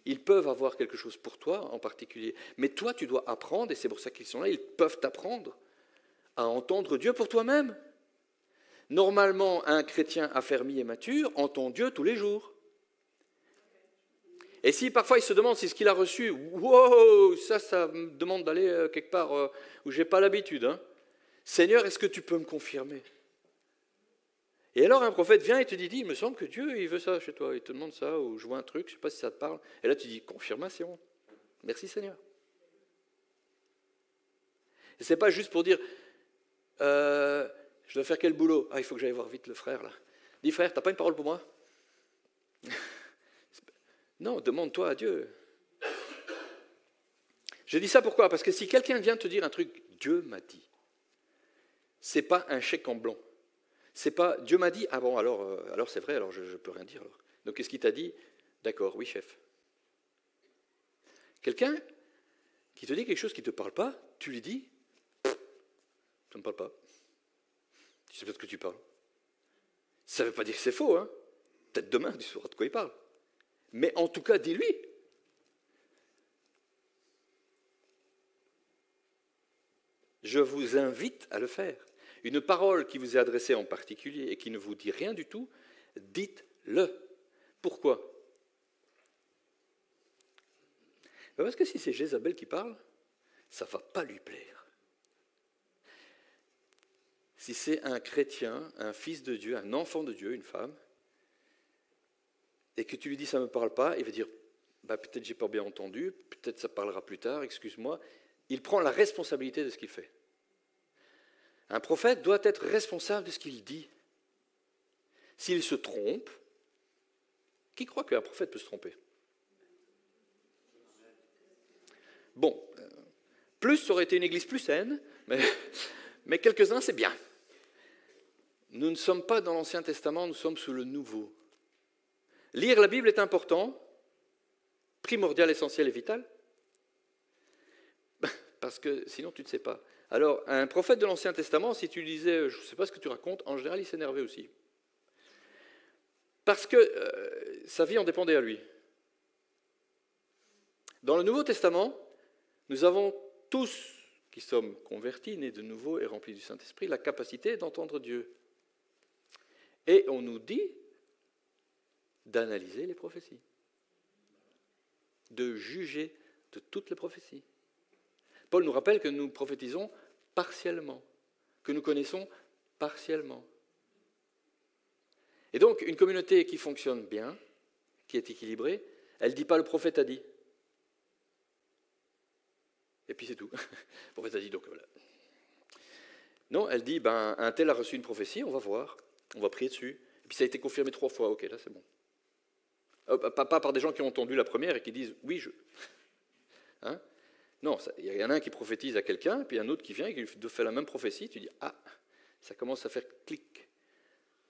Ils peuvent avoir quelque chose pour toi en particulier. Mais toi, tu dois apprendre, et c'est pour ça qu'ils sont là, ils peuvent t'apprendre à entendre Dieu pour toi-même. Normalement, un chrétien affermi et mature entend Dieu tous les jours. Et si parfois il se demande si ce qu'il a reçu, wow, ça me demande d'aller quelque part où je n'ai pas l'habitude. Hein. Seigneur, est-ce que tu peux me confirmer? Et alors un prophète vient et te dit, il me semble que Dieu il veut ça chez toi, il te demande ça, ou je vois un truc, je ne sais pas si ça te parle. Et là tu dis, confirmation. Merci Seigneur. Et ce n'est pas juste pour dire, je dois faire quel boulot? Ah, il faut que j'aille voir vite le frère là. Dis frère, tu n'as pas une parole pour moi? Non, demande-toi à Dieu. Je dis ça pourquoi? Parce que si quelqu'un vient te dire un truc, Dieu m'a dit, ce n'est pas un chèque en blanc. C'est pas Dieu m'a dit, ah bon, alors c'est vrai, alors je ne peux rien dire. Alors. Donc qu'est-ce qu'il t'a dit? D'accord, oui chef. Quelqu'un qui te dit quelque chose qui ne te parle pas, tu lui dis, ça ne me parle pas. Tu sais pas de quoi tu parles. Ça ne veut pas dire que c'est faux, hein. Peut-être demain tu sauras de quoi il parle. Mais en tout cas, dis-lui. Je vous invite à le faire. Une parole qui vous est adressée en particulier et qui ne vous dit rien du tout, dites-le. Pourquoi? Parce que si c'est Jézabel qui parle, ça ne va pas lui plaire. Si c'est un chrétien, un fils de Dieu, un enfant de Dieu, une femme, et que tu lui dis ça ne me parle pas, il va dire peut-être j'ai pas bien entendu, peut-être ça parlera plus tard, excuse-moi. Il prend la responsabilité de ce qu'il fait. Un prophète doit être responsable de ce qu'il dit. S'il se trompe, qui croit qu'un prophète peut se tromper? Bon, plus ça aurait été une église plus saine, mais quelques-uns c'est bien. Nous ne sommes pas dans l'Ancien Testament, nous sommes sous le Nouveau. Lire la Bible est important, primordial, essentiel et vital, parce que sinon tu ne sais pas. Alors, un prophète de l'Ancien Testament, si tu lui disais « je ne sais pas ce que tu racontes », en général, il s'énervait aussi. Parce que sa vie en dépendait à lui. Dans le Nouveau Testament, nous avons tous, qui sommes convertis, nés de nouveau et remplis du Saint-Esprit, la capacité d'entendre Dieu. Et on nous dit d'analyser les prophéties, de juger de toutes les prophéties. Paul nous rappelle que nous prophétisons partiellement, que nous connaissons partiellement. Et donc, une communauté qui fonctionne bien, qui est équilibrée, elle ne dit pas le prophète a dit. Et puis c'est tout. Le prophète a dit, donc voilà. Non, elle dit, un tel a reçu une prophétie, on va voir, on va prier dessus. Et puis ça a été confirmé 3 fois, ok, là c'est bon. Pas par des gens qui ont entendu la première et qui disent, oui, je... Hein? Non, il y en a un qui prophétise à quelqu'un, puis un autre qui vient et qui lui fait la même prophétie, tu dis, ah, ça commence à faire clic.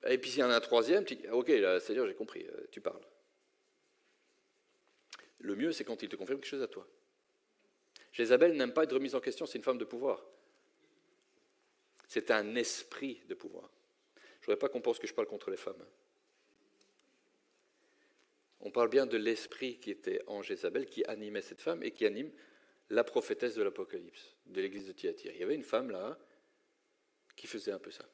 Et puis s'il y en a un troisième, tu dis, ok, là, Seigneur, j'ai compris, tu parles. Le mieux, c'est quand il te confirme quelque chose à toi. Jézabel n'aime pas être remise en question, c'est une femme de pouvoir. C'est un esprit de pouvoir. Je ne voudrais pas qu'on pense que je parle contre les femmes. On parle bien de l'esprit qui était en Jézabel, qui animait cette femme et qui anime la prophétesse de l'Apocalypse, de l'église de Thyatire. Il y avait une femme là qui faisait un peu ça.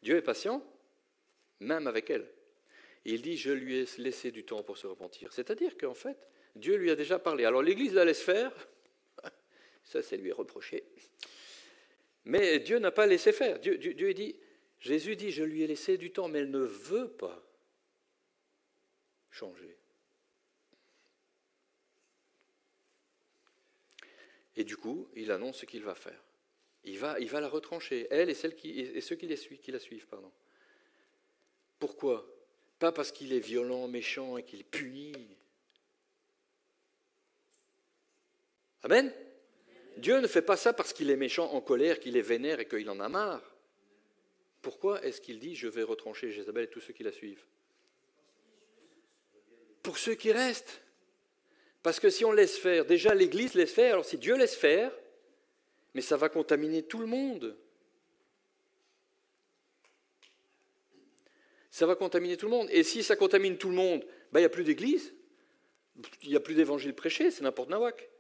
Dieu est patient, même avec elle. Il dit, je lui ai laissé du temps pour se repentir. C'est-à-dire qu'en fait, Dieu lui a déjà parlé. Alors l'Église la laisse faire, ça lui est reproché. Mais Dieu n'a pas laissé faire. Dieu dit, Jésus dit, je lui ai laissé du temps, mais elle ne veut pas changer. Et du coup, il annonce ce qu'il va faire. Il va la retrancher, elle et ceux qui la suivent. Pourquoi? Pas parce qu'il est violent, méchant et qu'il punit. Amen? Dieu ne fait pas ça parce qu'il est méchant, en colère, qu'il est vénère et qu'il en a marre. Pourquoi est-ce qu'il dit « je vais retrancher Jézabel et tous ceux qui la suivent » ? Pour ceux qui restent. Parce que si on laisse faire, déjà l'Église laisse faire, alors si Dieu laisse faire, mais ça va contaminer tout le monde. Ça va contaminer tout le monde. Et si ça contamine tout le monde, il n'y a plus d'Église, il n'y a plus d'évangile prêché, c'est n'importe nawak.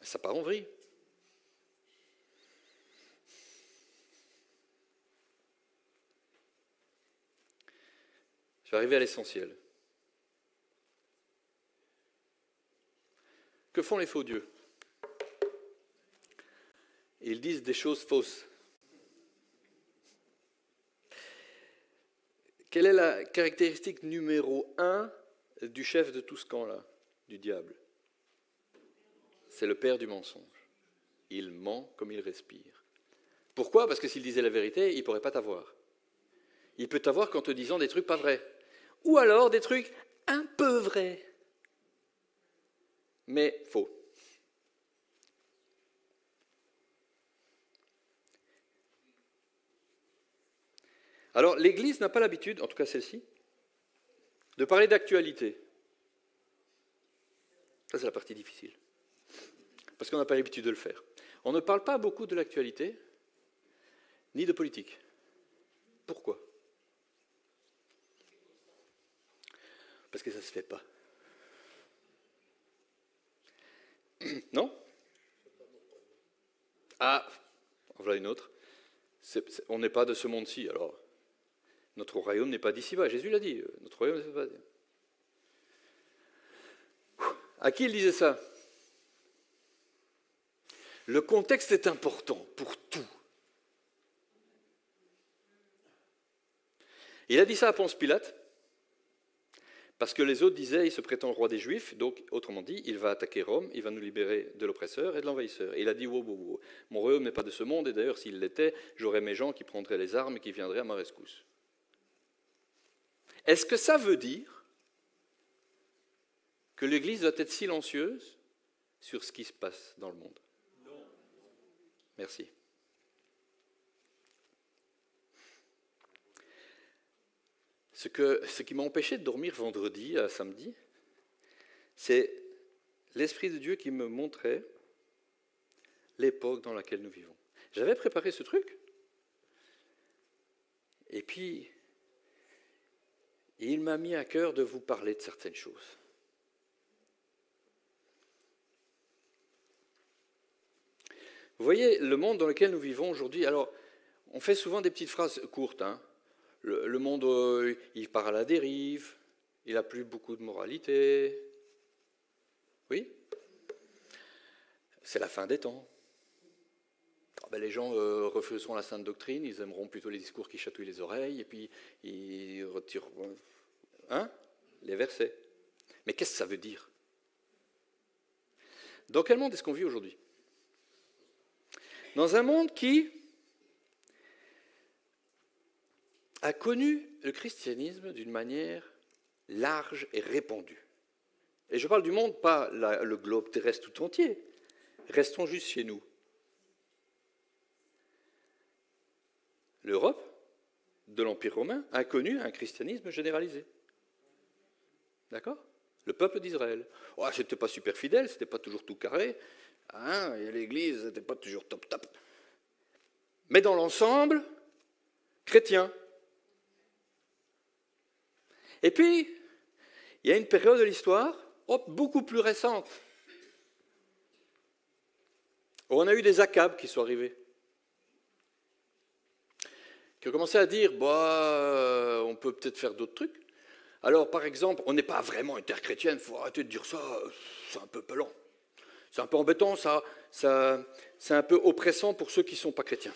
Ça part en vrille. Je vais arriver à l'essentiel. Que font les faux dieux ? Ils disent des choses fausses. Quelle est la caractéristique numéro 1 du chef de tout ce camp-là, du diable ? C'est le père du mensonge. Il ment comme il respire. Pourquoi ? Parce que s'il disait la vérité, il ne pourrait pas t'avoir. Il peut t'avoir qu'en te disant des trucs pas vrais. Ou alors des trucs un peu vrais, mais faux. Alors, l'Église n'a pas l'habitude, en tout cas celle-ci, de parler d'actualité. Ça, c'est la partie difficile. Parce qu'on n'a pas l'habitude de le faire. On ne parle pas beaucoup de l'actualité, ni de politique. Pourquoi ? Parce que ça ne se fait pas. Non ? Ah, voilà une autre. On n'est pas de ce monde-ci, alors. Notre royaume n'est pas d'ici-bas. Jésus l'a dit. Notre royaume n'est pas. À qui il disait ça ? Le contexte est important pour tout. Il a dit ça à Ponce Pilate, parce que les autres disaient, il se prétend roi des Juifs, donc autrement dit, il va attaquer Rome, il va nous libérer de l'oppresseur et de l'envahisseur. Et il a dit, wow, mon royaume n'est pas de ce monde, et d'ailleurs s'il l'était, j'aurais mes gens qui prendraient les armes et qui viendraient à ma rescousse. Est-ce que ça veut dire que l'Église doit être silencieuse sur ce qui se passe dans le monde ? Non. Merci. Ce qui m'a empêché de dormir vendredi à samedi, c'est l'Esprit de Dieu qui me montrait l'époque dans laquelle nous vivons. J'avais préparé ce truc, et puis il m'a mis à cœur de vous parler de certaines choses. Vous voyez, le monde dans lequel nous vivons aujourd'hui, alors, on fait souvent des petites phrases courtes, hein. Le monde, il part à la dérive, il n'a plus beaucoup de moralité. Oui ? C'est la fin des temps. Les gens refuseront la sainte doctrine, ils aimeront plutôt les discours qui chatouillent les oreilles, et puis ils retireront les versets. Mais qu'est-ce que ça veut dire ? Dans quel monde est-ce qu'on vit aujourd'hui ? Dans un monde qui a connu le christianisme d'une manière large et répandue. Et je parle du monde, pas le globe terrestre tout entier. Restons juste chez nous. L'Europe, de l'Empire romain, a connu un christianisme généralisé. D'accord ? Le peuple d'Israël. Oh, c'était pas super fidèle, c'était pas toujours tout carré. Et l'Église n'était pas toujours top. Mais dans l'ensemble, chrétien. Et puis, il y a une période de l'histoire, beaucoup plus récente, où on a eu des Akab qui sont arrivés, qui ont commencé à dire, on peut peut-être faire d'autres trucs. Alors, par exemple, on n'est pas vraiment interchrétienne, il faut arrêter de dire ça, c'est un peu pelant. C'est un peu embêtant, ça c'est un peu oppressant pour ceux qui ne sont pas chrétiens.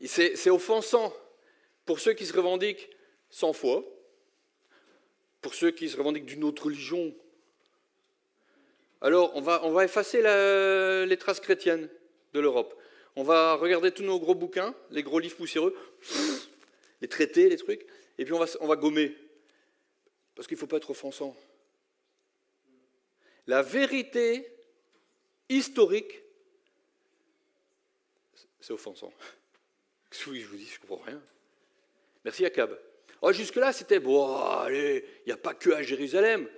C'est offensant pour ceux qui se revendiquent sans foi, pour ceux qui se revendiquent d'une autre religion. Alors, on va effacer les traces chrétiennes de l'Europe. On va regarder tous nos gros bouquins, les gros livres poussiéreux, les traités, les trucs, et puis on va gommer. Parce qu'il ne faut pas être offensant. La vérité historique, c'est offensant. Oui, je vous dis, je ne comprends rien. Merci Akab. Oh, jusque-là, c'était, bon, allez, il n'y a pas que à Jérusalem.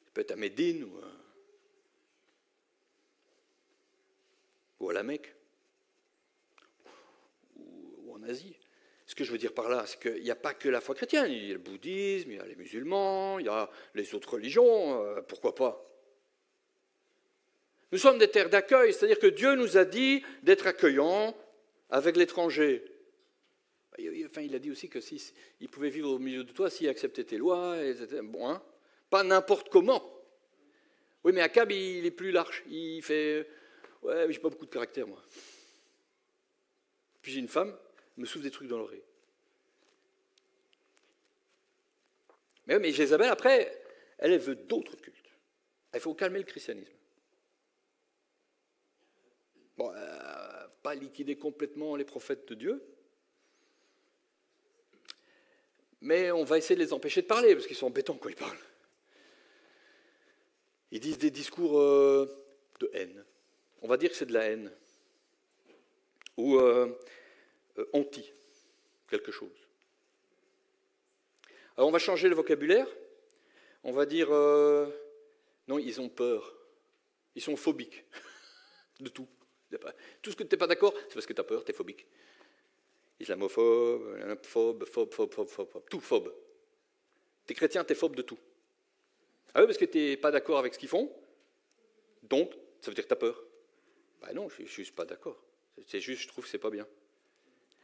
Ça peut être à Médine ou à la Mecque, ou en Asie. Ce que je veux dire par là, c'est qu'il n'y a pas que la foi chrétienne. Il y a le bouddhisme, il y a les musulmans, il y a les autres religions, pourquoi pas. Nous sommes des terres d'accueil, c'est-à-dire que Dieu nous a dit d'être accueillants avec l'étranger. Enfin, il a dit aussi que il pouvait vivre au milieu de toi s'il acceptait tes lois, etc. Bon, hein, pas n'importe comment. Oui, mais Akab, il est plus large. Il fait, ouais, j'ai pas beaucoup de caractère, moi. Puis j'ai une femme, elle me souffle des trucs dans l'oreille. Mais Jézabel, après, elle veut d'autres cultes. Il faut calmer le christianisme. Bon, pas liquider complètement les prophètes de Dieu, mais on va essayer de les empêcher de parler, parce qu'ils sont embêtants quand ils parlent. Ils disent des discours de haine. On va dire que c'est de la haine. Ou anti, quelque chose. Alors on va changer le vocabulaire. On va dire, non, ils ont peur. Ils sont phobiques de tout. Tout ce que tu n'es pas d'accord, c'est parce que tu as peur, tu es phobique. Islamophobe, phobe, tout phobe. Tu es chrétien, tu es phobe de tout. Ah oui, parce que tu n'es pas d'accord avec ce qu'ils font, donc ça veut dire que tu as peur. Ben non, je ne suis juste pas d'accord. C'est juste, je trouve que c'est pas bien.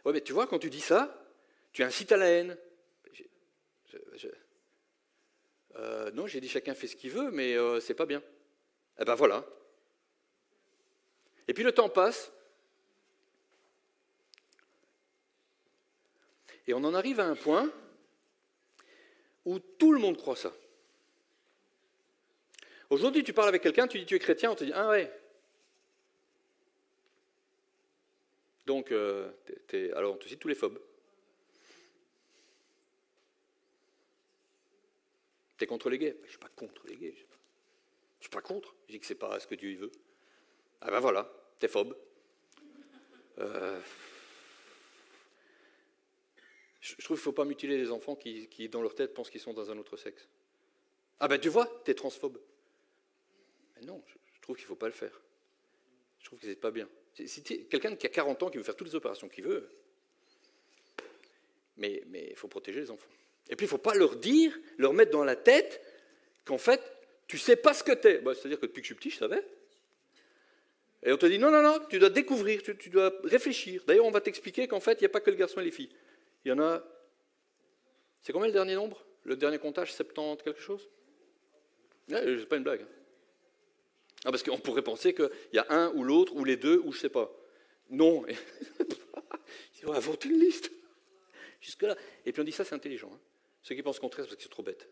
Oui, mais tu vois, quand tu dis ça, tu incites à la haine. Non, j'ai dit chacun fait ce qu'il veut, mais c'est pas bien. Eh ben voilà. Et puis le temps passe, et on en arrive à un point où tout le monde croit ça. Aujourd'hui, tu parles avec quelqu'un, tu dis tu es chrétien, on te dit ah ouais. Donc, alors on te cite tous les phobes. T'es contre les gays? Je ne suis pas contre les gays. Je ne suis pas contre. Je dis que c'est pas ce que Dieu veut. Ah ben voilà, t'es phobe. Je trouve qu'il ne faut pas mutiler les enfants qui, dans leur tête, pensent qu'ils sont dans un autre sexe. Ah ben tu vois, t'es transphobe. Mais non, je trouve qu'il ne faut pas le faire. Je trouve que c'est pas bien. Si tu es quelqu'un qui a 40 ans, qui veut faire toutes les opérations qu'il veut, mais il faut protéger les enfants. Et puis il ne faut pas leur dire, leur mettre dans la tête qu'en fait, tu ne sais pas ce que tu es. Bah, c'est-à-dire que depuis que je suis petit, je savais. Et on te dit, non, tu dois découvrir, tu dois réfléchir. D'ailleurs, on va t'expliquer qu'en fait, il n'y a pas que le garçon et les filles. Il y en a... C'est combien le dernier nombre? Le dernier comptage, 70 quelque chose? C'est pas une blague. Ah, parce qu'on pourrait penser qu'il y a un ou l'autre, ou les deux, ou je ne sais pas. Non. On va inventer une liste. Jusque-là. Et puis on dit ça, c'est intelligent. Hein. Ceux qui pensent contraire, c'est parce qu'ils sont trop bêtes.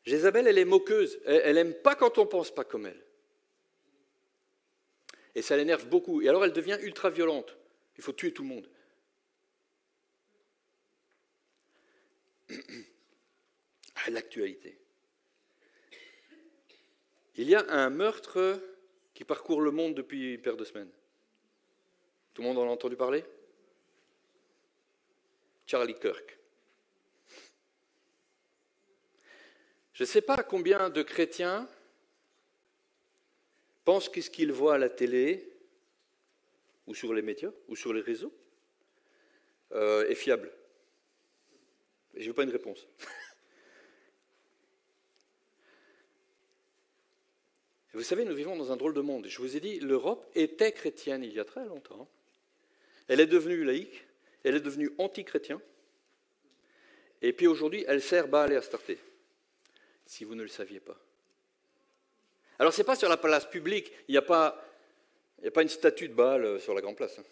Jézabel, elle est moqueuse. Elle n'aime pas quand on ne pense pas comme elle. Et ça l'énerve beaucoup. Et alors elle devient ultra violente. Il faut tuer tout le monde. L'actualité. Il y a un meurtre qui parcourt le monde depuis une paire de semaines. Tout le monde en a entendu parler? Charlie Kirk. Je ne sais pas combien de chrétiens pensent que ce qu'ils voient à la télé, ou sur les médias, ou sur les réseaux, est fiable. Je ne veux pas une réponse. Vous savez, nous vivons dans un drôle de monde. Je vous ai dit, l'Europe était chrétienne il y a très longtemps. Elle est devenue laïque, elle est devenue anti-chrétien, et puis aujourd'hui, elle sert Baal et Astarté, si vous ne le saviez pas. Alors, ce n'est pas sur la place publique, il n'y a pas une statue de Baal sur la Grande Place. Hein.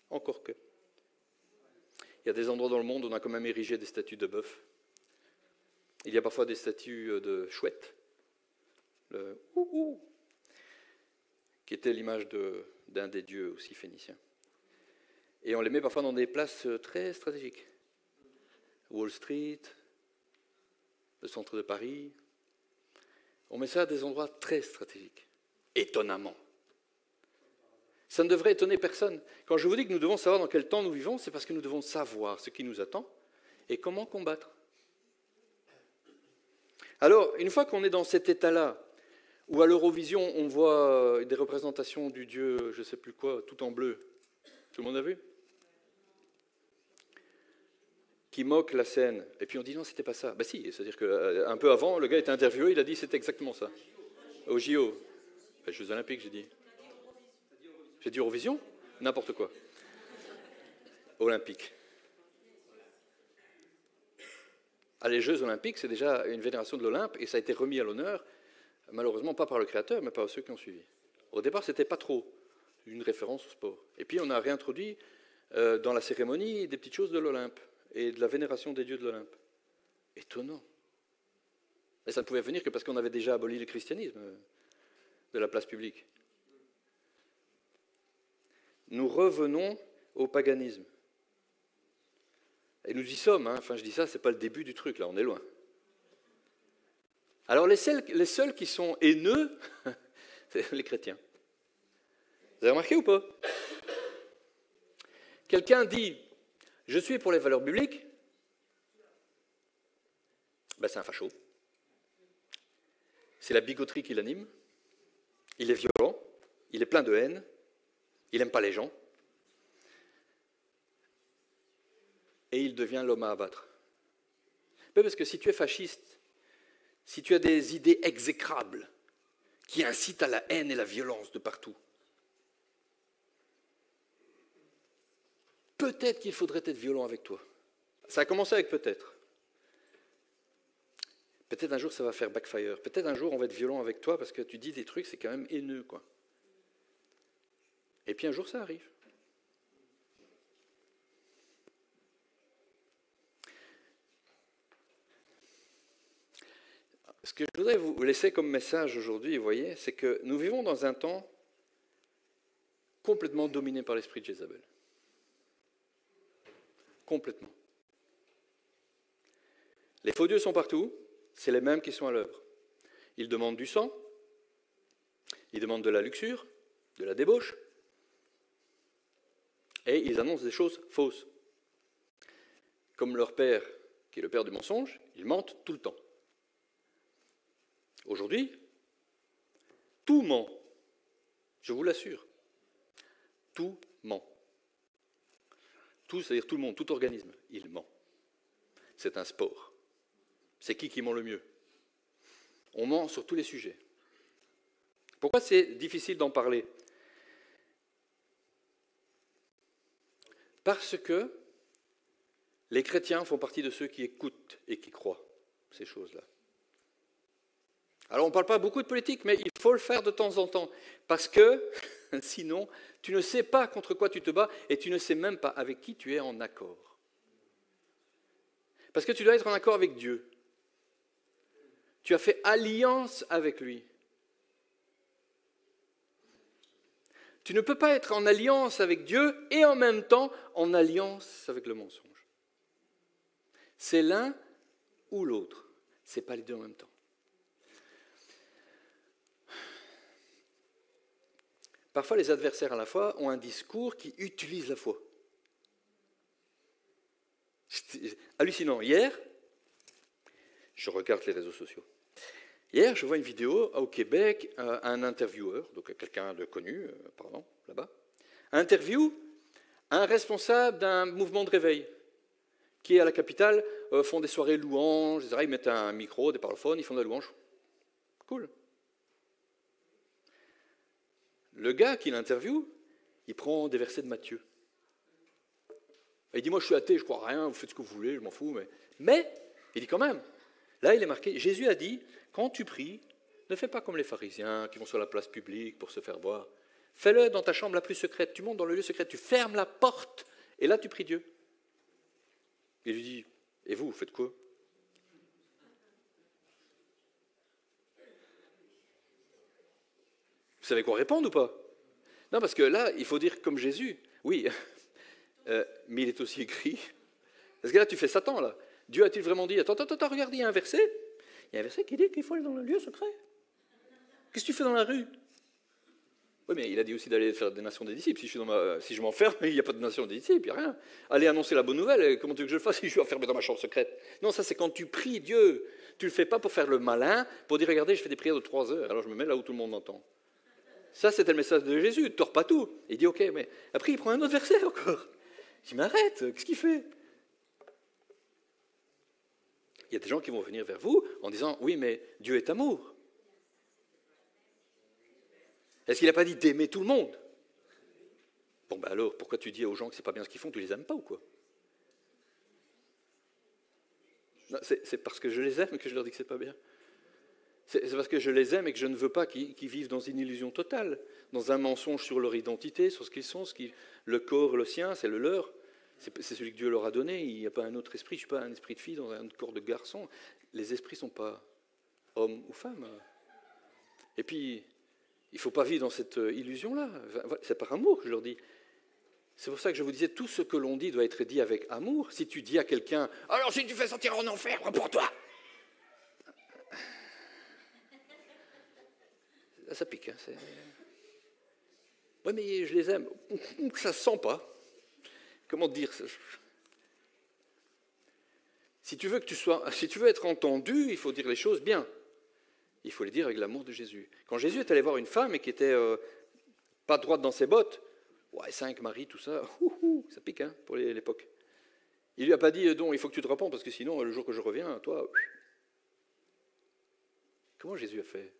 Encore que. Il y a des endroits dans le monde où on a quand même érigé des statues de bœuf. Il y a parfois des statues de chouettes. Le qui était l'image d'un des dieux aussi phéniciens. Et on les met parfois dans des places très stratégiques. Wall Street, le centre de Paris. On met ça à des endroits très stratégiques. Étonnamment. Ça ne devrait étonner personne. Quand je vous dis que nous devons savoir dans quel temps nous vivons, c'est parce que nous devons savoir ce qui nous attend et comment combattre. Alors, une fois qu'on est dans cet état-là, où à l'Eurovision, on voit des représentations du dieu, je ne sais plus quoi, tout en bleu, tout le monde a vu ? Qui moque la scène. Et puis on dit non, c'était pas ça. Ben si, c'est-à-dire qu'un peu avant, le gars était interviewé, il a dit c'était exactement ça. Au JO. Les Jeux Olympiques, j'ai dit. J'ai dit Eurovision ? N'importe quoi. Olympique. Ah, les Jeux Olympiques, c'est déjà une vénération de l'Olympe et ça a été remis à l'honneur, malheureusement pas par le créateur, mais par ceux qui ont suivi. Au départ, ce n'était pas trop une référence au sport. Et puis on a réintroduit dans la cérémonie des petites choses de l'Olympe et de la vénération des dieux de l'Olympe. Étonnant. Et ça ne pouvait venir que parce qu'on avait déjà aboli le christianisme de la place publique. Nous revenons au paganisme. Et nous y sommes, hein. Enfin je dis ça, ce n'est pas le début du truc, là, on est loin. Alors les seuls qui sont haineux, c'est les chrétiens. Vous avez remarqué ou pas ? Quelqu'un dit « Je suis pour les valeurs bibliques », ben c'est un facho. C'est la bigoterie qui l'anime. Il est violent, il est plein de haine, il n'aime pas les gens. Et il devient l'homme à abattre. Mais parce que si tu es fasciste, si tu as des idées exécrables qui incitent à la haine et la violence de partout, peut-être qu'il faudrait être violent avec toi. Ça a commencé avec peut-être. Peut-être un jour ça va faire backfire. Peut-être un jour on va être violent avec toi parce que tu dis des trucs, c'est quand même haineux, quoi. Et puis un jour ça arrive. Ce que je voudrais vous laisser comme message aujourd'hui, vous voyez, c'est que nous vivons dans un temps complètement dominé par l'esprit de Jézabel. Complètement. Les faux dieux sont partout, c'est les mêmes qui sont à l'œuvre. Ils demandent du sang, ils demandent de la luxure, de la débauche, et ils annoncent des choses fausses. Comme leur père, qui est le père du mensonge, ils mentent tout le temps. Aujourd'hui, tout ment. Je vous l'assure. Tout ment. Tout, c'est-à-dire tout le monde, tout organisme, il ment. C'est un sport. C'est qui ment le mieux? On ment sur tous les sujets. Pourquoi c'est difficile d'en parler? Parce que les chrétiens font partie de ceux qui écoutent et qui croient ces choses-là. Alors on ne parle pas beaucoup de politique, mais il faut le faire de temps en temps, parce que sinon, tu ne sais pas contre quoi tu te bats et tu ne sais même pas avec qui tu es en accord. Parce que tu dois être en accord avec Dieu. Tu as fait alliance avec lui. Tu ne peux pas être en alliance avec Dieu et en même temps en alliance avec le mensonge. C'est l'un ou l'autre. Ce n'est pas les deux en même temps. Parfois, les adversaires à la foi ont un discours qui utilise la foi. C'est hallucinant. Hier, je regarde les réseaux sociaux. Hier, je vois une vidéo au Québec, un intervieweur, donc quelqu'un de connu, là-bas, interview un responsable d'un mouvement de réveil qui, à la capitale, font des soirées louanges, etc. Ils mettent un micro, des parlophones, ils font des louanges. Cool. Le gars qui l'interviewe, il prend des versets de Matthieu. Il dit, moi je suis athée, je ne crois à rien, vous faites ce que vous voulez, je m'en fous. Mais, il dit quand même, là il est marqué, Jésus a dit, quand tu pries, ne fais pas comme les pharisiens qui vont sur la place publique pour se faire voir. Fais-le dans ta chambre la plus secrète. Tu montes dans le lieu secret, tu fermes la porte, et là tu pries Dieu. Il lui dit, et vous faites quoi? Vous savez quoi répondre ou pas? Non, parce que là, il faut dire comme Jésus. Oui, Mais il est aussi écrit. Parce que là, tu fais Satan, là. Dieu a-t-il vraiment dit, attends, regarde, il y a un verset. Il y a un verset qui dit qu'il faut aller dans le lieu secret. Qu'est-ce que tu fais dans la rue? Oui, mais il a dit aussi d'aller faire des nations des disciples. Si je m'enferme, il n'y a pas de nations des disciples, il n'y a rien. Aller annoncer la bonne nouvelle, comment tu veux que je le fasse si je suis enfermé dans ma chambre secrète? Non, ça c'est quand tu pries Dieu. Tu ne le fais pas pour faire le malin, pour dire, regardez, je fais des prières de 3 heures, alors je me mets là où tout le monde m'entend. Ça, c'était le message de Jésus, ne tords pas tout. Il dit, ok, mais après il prend un autre verset encore. Il dit, mais arrête, qu'est-ce qu'il fait? Il y a des gens qui vont venir vers vous en disant, oui, mais Dieu est amour. Est-ce qu'il n'a pas dit d'aimer tout le monde? Bon, ben alors, pourquoi tu dis aux gens que c'est pas bien ce qu'ils font, tu les aimes pas ou quoi? C'est parce que je les aime que je leur dis que c'est pas bien. C'est parce que je les aime et que je ne veux pas qu'ils vivent dans une illusion totale, dans un mensonge sur leur identité, sur ce qu'ils sont, le corps, le sien, c'est le leur. C'est celui que Dieu leur a donné, il n'y a pas un autre esprit, je ne suis pas un esprit de fille dans un corps de garçon. Les esprits ne sont pas hommes ou femmes. Et puis, il ne faut pas vivre dans cette illusion-là. C'est par amour que je leur dis. C'est pour ça que je vous disais, tout ce que l'on dit doit être dit avec amour. Si tu dis à quelqu'un, alors si tu fais sortir en enfer, pour toi. Ça pique. Hein, oui, mais je les aime. Ça ne se sent pas. Comment dire? Si tu veux être entendu, il faut dire les choses bien. Il faut les dire avec l'amour de Jésus. Quand Jésus est allé voir une femme et qui était pas droite dans ses bottes, ouais, 5 maris, tout ça, ça pique hein, pour l'époque. Il lui a pas dit, donc il faut que tu te repens parce que sinon, le jour que je reviens, toi... Comment Jésus a fait?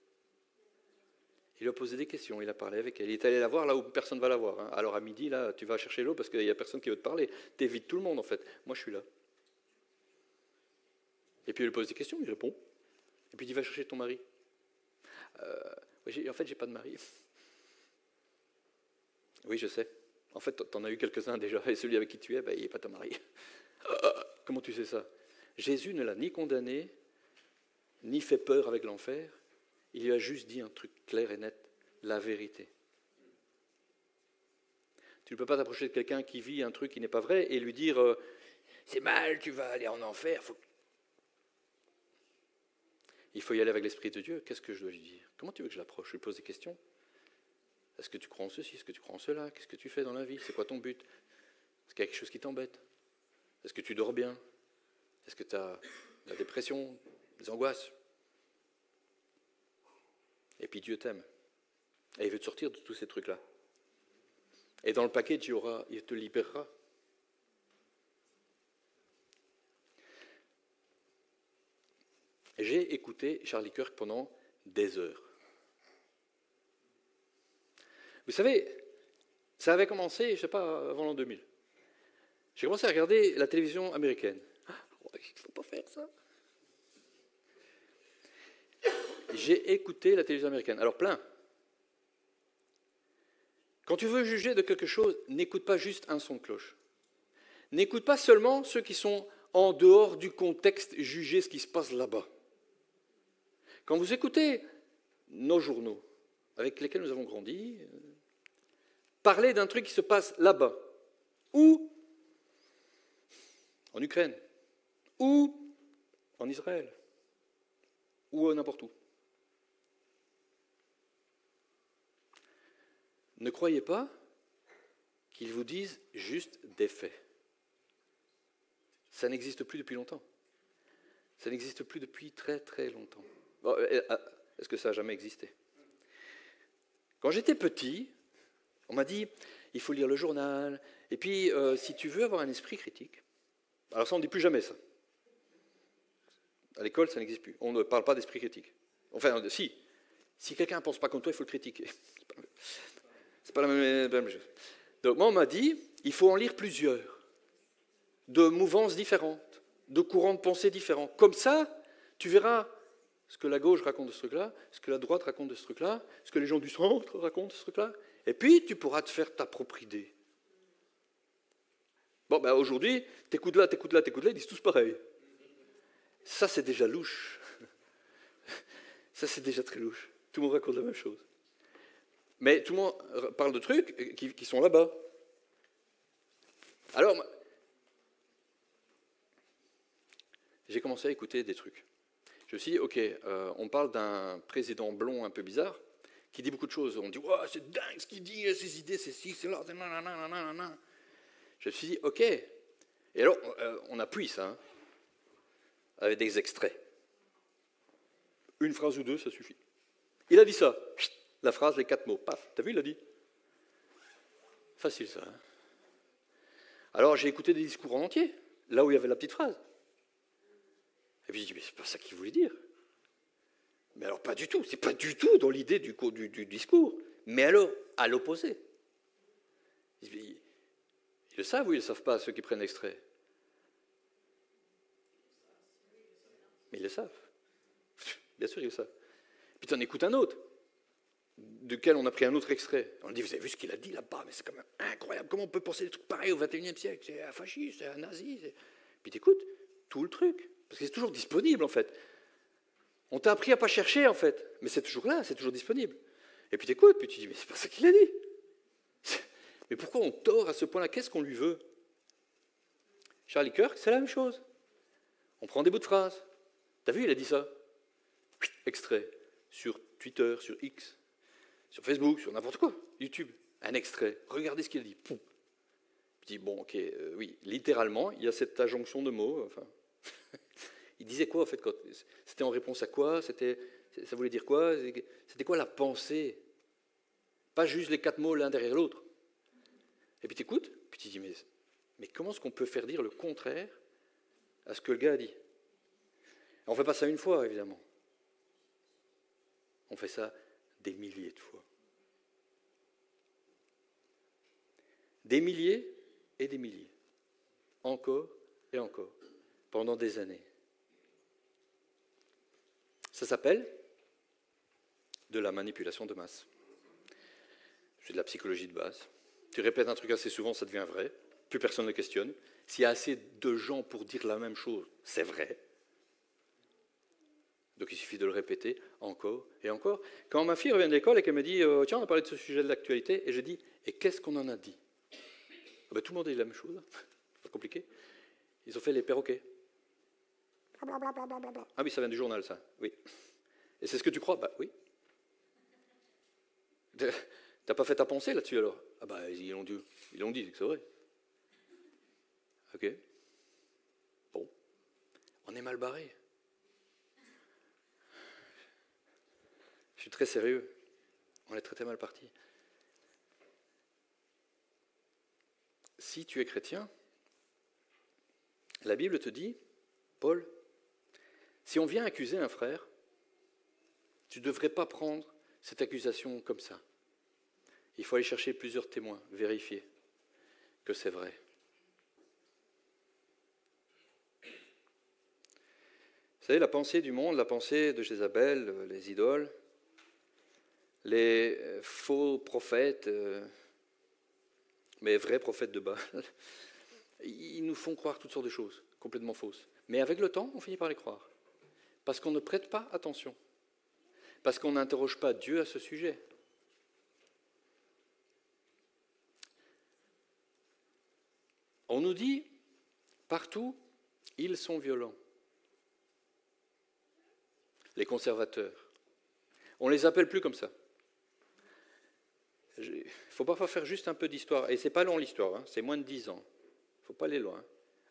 Il lui a posé des questions, il a parlé avec elle. Il est allé la voir là où personne ne va la voir. Hein. Alors à midi, là, tu vas chercher l'eau parce qu'il n'y a personne qui veut te parler. T'évites tout le monde en fait. Moi, je suis là. Et puis il lui pose des questions, il répond. Et puis il dit, va chercher ton mari. En fait, j'ai pas de mari. Oui, je sais. En fait, tu en as eu quelques-uns déjà. Et celui avec qui tu es, il n'est pas ton mari. Comment tu sais ça? Jésus ne l'a ni condamné, ni fait peur avec l'enfer. Il lui a juste dit un truc clair et net, la vérité. Tu ne peux pas t'approcher de quelqu'un qui vit un truc qui n'est pas vrai et lui dire c'est mal, tu vas aller en enfer. Il faut y aller avec l'Esprit de Dieu. Qu'est-ce que je dois lui dire? Comment tu veux que je l'approche? Je lui pose des questions. Est-ce que tu crois en ceci? Est-ce que tu crois en cela? Qu'est-ce que tu fais dans la vie? C'est quoi ton but? Est-ce qu'il y a quelque chose qui t'embête? Est-ce que tu dors bien? Est-ce que tu as de la dépression, des angoisses? Et puis Dieu t'aime. Et il veut te sortir de tous ces trucs-là. Et dans le package, il te libérera. J'ai écouté Charlie Kirk pendant des heures. Vous savez, ça avait commencé, je ne sais pas, avant l'an 2000. J'ai commencé à regarder la télévision américaine. Il ne faut pas faire ça. J'ai écouté la télévision américaine. Alors plein. Quand tu veux juger de quelque chose, n'écoute pas juste un son de cloche. N'écoute pas seulement ceux qui sont en dehors du contexte, juger ce qui se passe là-bas. Quand vous écoutez nos journaux, avec lesquels nous avons grandi, parler d'un truc qui se passe là-bas, ou en Ukraine, ou en Israël, ou n'importe où. Ne croyez pas qu'ils vous disent juste des faits. Ça n'existe plus depuis longtemps. Ça n'existe plus depuis très très longtemps. Bon, est-ce que ça n'a jamais existé? Quand j'étais petit, on m'a dit, il faut lire le journal, et puis si tu veux avoir un esprit critique, alors ça on ne dit plus jamais ça. À l'école, ça n'existe plus. On ne parle pas d'esprit critique. Enfin, si quelqu'un ne pense pas comme toi, il faut le critiquer. C'est pas la même chose. Donc moi, on m'a dit, il faut en lire plusieurs, de mouvances différentes, de courants de pensée différents. Comme ça, tu verras ce que la gauche raconte de ce truc-là, ce que la droite raconte de ce truc-là, ce que les gens du centre racontent de ce truc-là, et puis tu pourras te faire ta propre idée. Bon, ben aujourd'hui, t'écoutes là, ils disent tous pareil. Ça, c'est déjà louche. Ça, c'est déjà très louche. Tout le monde raconte la même chose. Mais tout le monde parle de trucs qui sont là-bas. Alors, j'ai commencé à écouter des trucs. Je me suis dit, ok, on parle d'un président blond un peu bizarre, qui dit beaucoup de choses. On dit, wow, c'est dingue ce qu'il dit, ses idées, c'est ci, c'est là, c'est nanana. Je me suis dit, ok. Et alors, on appuie ça, hein, avec des extraits. Une phrase ou deux, ça suffit. Il a dit ça. La phrase, les 4 mots. Paf, t'as vu, il a dit. Facile ça. Hein. Alors, j'ai écouté des discours en entier, là où il y avait la petite phrase. Et puis, je dis, mais c'est pas ça qu'il voulait dire. Mais alors, pas du tout. C'est pas du tout dans l'idée du discours. Mais alors, à l'opposé. Ils le savent ou ils ne le savent pas, ceux qui prennent l'extrait? Mais ils le savent. Bien sûr, ils le savent. Puis tu en écoutes un autre, duquel on a pris un autre extrait. On dit, vous avez vu ce qu'il a dit là-bas? Mais c'est quand même incroyable. Comment on peut penser des trucs pareils au XXIe siècle? C'est un fasciste, c'est un nazi. Puis tu écoutes tout le truc. Parce que c'est toujours disponible, en fait. On t'a appris à ne pas chercher, en fait. Mais c'est toujours là, c'est toujours disponible. Et puis tu écoutes, puis tu dis, mais c'est pas ça qu'il a dit. Mais pourquoi on tord à ce point-là? Qu'est-ce qu'on lui veut? Charlie Kirk, c'est la même chose. On prend des bouts de phrases. T'as vu, il a dit ça. Extrait. Sur Twitter, sur X, sur Facebook, sur n'importe quoi. YouTube. Un extrait. Regardez ce qu'il a dit. Poum. Je dis, bon, ok, oui, littéralement, il y a cette adjonction de mots. Enfin, il disait quoi, en fait, c'était en réponse à quoi? Ça voulait dire quoi? C'était quoi la pensée? Pas juste les 4 mots l'un derrière l'autre. Et puis tu écoutes, puis tu dis, mais comment est-ce qu'on peut faire dire le contraire à ce que le gars a dit? On ne fait pas ça une fois, évidemment. On fait ça des milliers de fois. Des milliers et des milliers. Encore et encore. Pendant des années. Ça s'appelle de la manipulation de masse. C'est de la psychologie de base. Tu répètes un truc assez souvent, ça devient vrai. Plus personne ne le questionne. S'il y a assez de gens pour dire la même chose, c'est vrai. Donc il suffit de le répéter encore et encore. Quand ma fille revient de l'école et qu'elle me dit « Tiens, on a parlé de ce sujet de l'actualité », et je dis « Et qu'est-ce qu'on en a dit ?» Ben, tout le monde a dit la même chose. C'est pas compliqué. Ils ont fait les perroquets. Ah oui, ça vient du journal, ça. Oui. Et c'est ce que tu crois? Bah oui. T'as pas fait ta pensée là-dessus alors? Ah bah ils l'ont dit, c'est vrai. Ok. Bon. On est mal barré. Je suis très sérieux. On est très très mal parti. Si tu es chrétien, la Bible te dit, Paul, si on vient accuser un frère, tu ne devrais pas prendre cette accusation comme ça. Il faut aller chercher plusieurs témoins, vérifier que c'est vrai. Vous savez, la pensée du monde, la pensée de Jézabel, les idoles, les faux prophètes, mais vrais prophètes de Baal, ils nous font croire toutes sortes de choses complètement fausses. Mais avec le temps, on finit par les croire. Parce qu'on ne prête pas attention. Parce qu'on n'interroge pas Dieu à ce sujet. On nous dit, partout, ils sont violents. Les conservateurs. On ne les appelle plus comme ça. Il ne faut pas faire juste un peu d'histoire. Et ce n'est pas long l'histoire, hein, c'est moins de 10 ans. Il ne faut pas aller loin.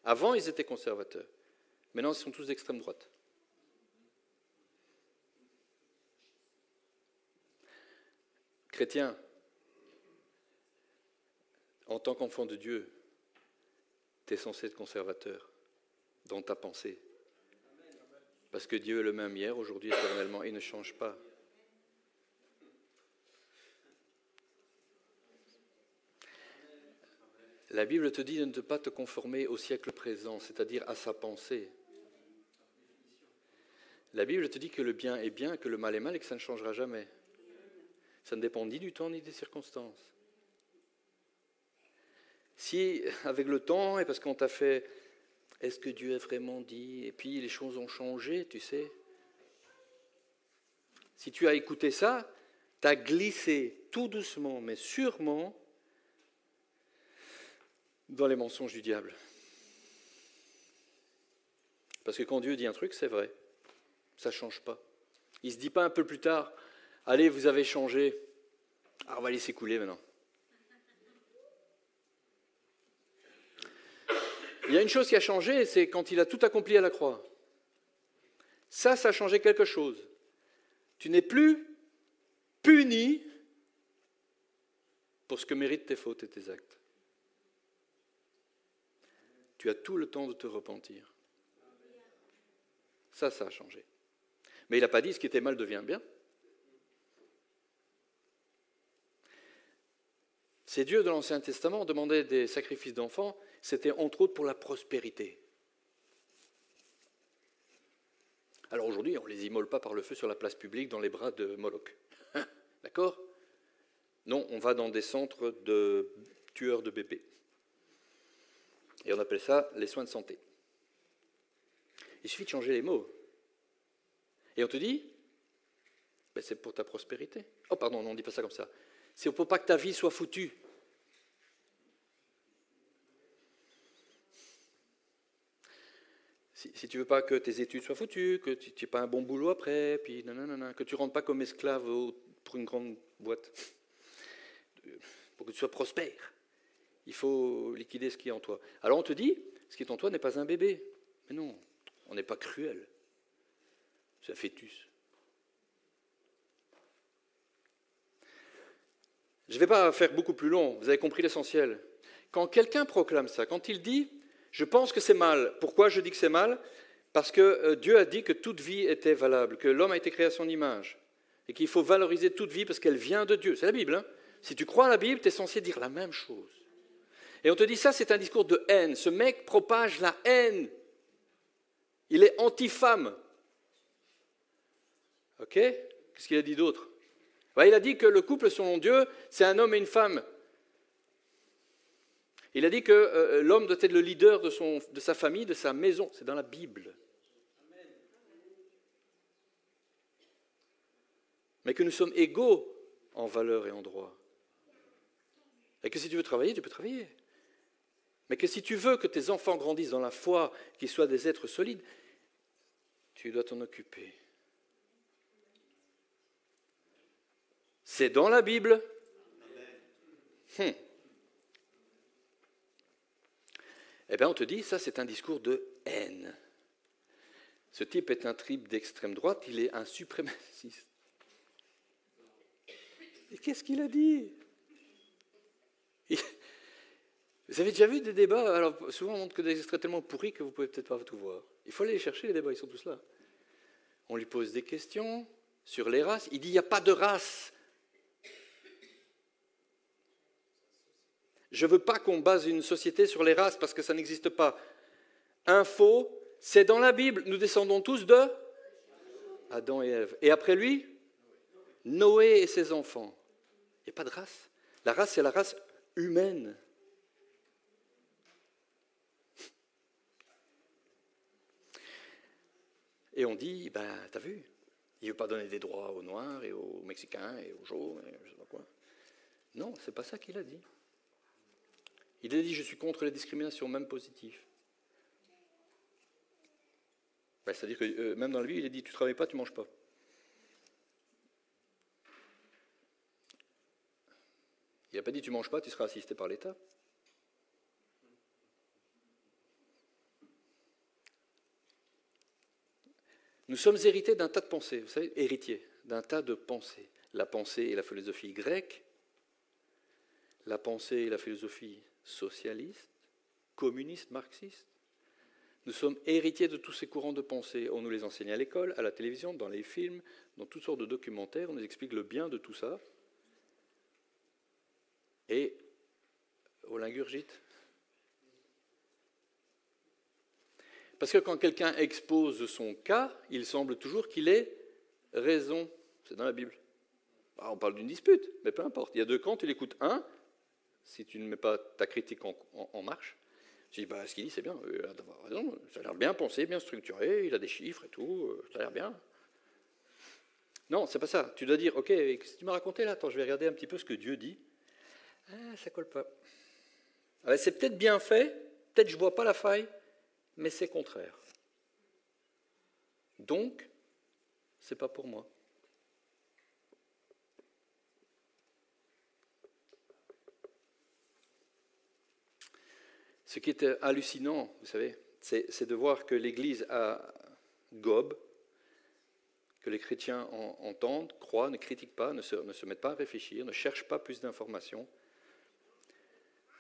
Avant, ils étaient conservateurs. Maintenant, ils sont tous d'extrême droite. Chrétien, en tant qu'enfant de Dieu, tu es censé être conservateur dans ta pensée. Parce que Dieu est le même hier, aujourd'hui, éternellement, il ne change pas. La Bible te dit de ne pas te conformer au siècle présent, c'est-à-dire à sa pensée. La Bible te dit que le bien est bien, que le mal est mal et que ça ne changera jamais. Ça ne dépend ni du temps ni des circonstances. Si, avec le temps, et parce qu'on t'a fait « Est-ce que Dieu a vraiment dit ?» et puis les choses ont changé, tu sais. Si tu as écouté ça, tu as glissé tout doucement, mais sûrement, dans les mensonges du diable. Parce que quand Dieu dit un truc, c'est vrai. Ça ne change pas. Il ne se dit pas un peu plus tard, allez, vous avez changé, on va laisser couler maintenant. Il y a une chose qui a changé, c'est quand il a tout accompli à la croix. Ça a changé quelque chose. Tu n'es plus puni pour ce que méritent tes fautes et tes actes. Tu as tout le temps de te repentir. Ça a changé. Mais il n'a pas dit ce qui était mal devient bien. Ces dieux de l'Ancien Testament demandaient des sacrifices d'enfants, c'était entre autres pour la prospérité. Alors aujourd'hui, on ne les immole pas par le feu sur la place publique dans les bras de Moloch. D'accord ? Non, on va dans des centres de tueurs de bébés. Et on appelle ça les soins de santé. Il suffit de changer les mots. Et on te dit, ben c'est pour ta prospérité. Oh pardon, non, on ne dit pas ça comme ça. C'est pour pas que ta vie soit foutue. Si tu ne veux pas que tes études soient foutues, que tu n'aies pas un bon boulot après, puis que tu ne rentres pas comme esclave pour une grande boîte, pour que tu sois prospère, il faut liquider ce qui est en toi. Alors on te dit, ce qui est en toi n'est pas un bébé. Mais non, on n'est pas cruel. C'est un fœtus. Je ne vais pas faire beaucoup plus long, vous avez compris l'essentiel. Quand quelqu'un proclame ça, quand il dit « je pense que c'est mal », pourquoi je dis que c'est mal ? Parce que Dieu a dit que toute vie était valable, que l'homme a été créé à son image, et qu'il faut valoriser toute vie parce qu'elle vient de Dieu. C'est la Bible, hein ? Si tu crois à la Bible, tu es censé dire la même chose. Et on te dit ça, c'est un discours de haine. Ce mec propage la haine. Il est anti-femme. Ok ? Qu'est-ce qu'il a dit d'autre ? Il a dit que le couple, selon Dieu, c'est un homme et une femme. Il a dit que l'homme doit être le leader de sa famille, de sa maison. C'est dans la Bible. Mais que nous sommes égaux en valeur et en droit. Et que si tu veux travailler, tu peux travailler. Mais que si tu veux que tes enfants grandissent dans la foi, qu'ils soient des êtres solides, tu dois t'en occuper. C'est dans la Bible. Eh bien, on te dit, ça c'est un discours de haine. Ce type est un type d'extrême droite, il est un suprémaciste. Et qu'est-ce qu'il a dit ? Vous avez déjà vu des débats ? Alors, souvent on montre que des extraits tellement pourris que vous ne pouvez peut-être pas tout voir. Il faut aller les chercher, les débats, ils sont tous là. On lui pose des questions sur les races. Il dit, il n'y a pas de race. Je ne veux pas qu'on base une société sur les races parce que ça n'existe pas. Info, c'est dans la Bible. Nous descendons tous de Adam et Ève. Et après lui, Noé et ses enfants. Il n'y a pas de race. La race, c'est la race humaine. Et on dit, t'as vu, il ne veut pas donner des droits aux Noirs et aux Mexicains et aux jaunes, et je ne sais pas quoi. Non, ce n'est pas ça qu'il a dit. Il a dit, je suis contre les discriminations, même positives. C'est-à-dire que même dans la Bible, il a dit, tu ne travailles pas, tu ne manges pas. Il n'a pas dit, tu ne manges pas, tu seras assisté par l'État. Nous sommes hérités d'un tas de pensées, vous savez, héritiers d'un tas de pensées. La pensée et la philosophie grecque, la pensée et la philosophie socialiste, communiste, marxiste. Nous sommes héritiers de tous ces courants de pensée. On nous les enseigne à l'école, à la télévision, dans les films, dans toutes sortes de documentaires. On nous explique le bien de tout ça. Et on l'ingurgite. Parce que quand quelqu'un expose son cas, il semble toujours qu'il ait raison. C'est dans la Bible. On parle d'une dispute, mais peu importe. Il y a deux camps, tu l'écoutes un. Si tu ne mets pas ta critique en marche, tu dis, ce qu'il dit, c'est bien, il a d'avoir raison, ça a l'air bien pensé, bien structuré, il a des chiffres et tout, ça a l'air bien. Non, c'est pas ça. Tu dois dire, ok, qu'est-ce que tu m'as raconté là ? Attends, je vais regarder un petit peu ce que Dieu dit. Ça colle pas. Ah, c'est peut-être bien fait, peut-être je ne vois pas la faille, mais c'est contraire. Donc, ce n'est pas pour moi. Ce qui est hallucinant, vous savez, c'est de voir que l'Église gobe, que les chrétiens entendent, croient, ne critiquent pas, ne se mettent pas à réfléchir, ne cherchent pas plus d'informations.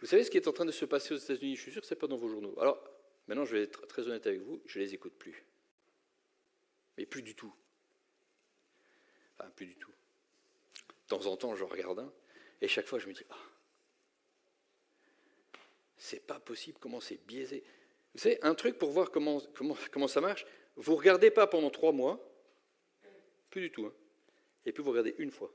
Vous savez ce qui est en train de se passer aux États-Unis? Je suis sûr que ce n'est pas dans vos journaux. Alors, maintenant, je vais être très honnête avec vous, je ne les écoute plus. Mais plus du tout. Enfin, plus du tout. De temps en temps, je regarde un, et chaque fois, je me dis, ah, c'est pas possible, comment c'est biaisé. Vous savez, un truc pour voir comment ça marche, vous ne regardez pas pendant 3 mois, plus du tout, hein, et puis vous regardez une fois.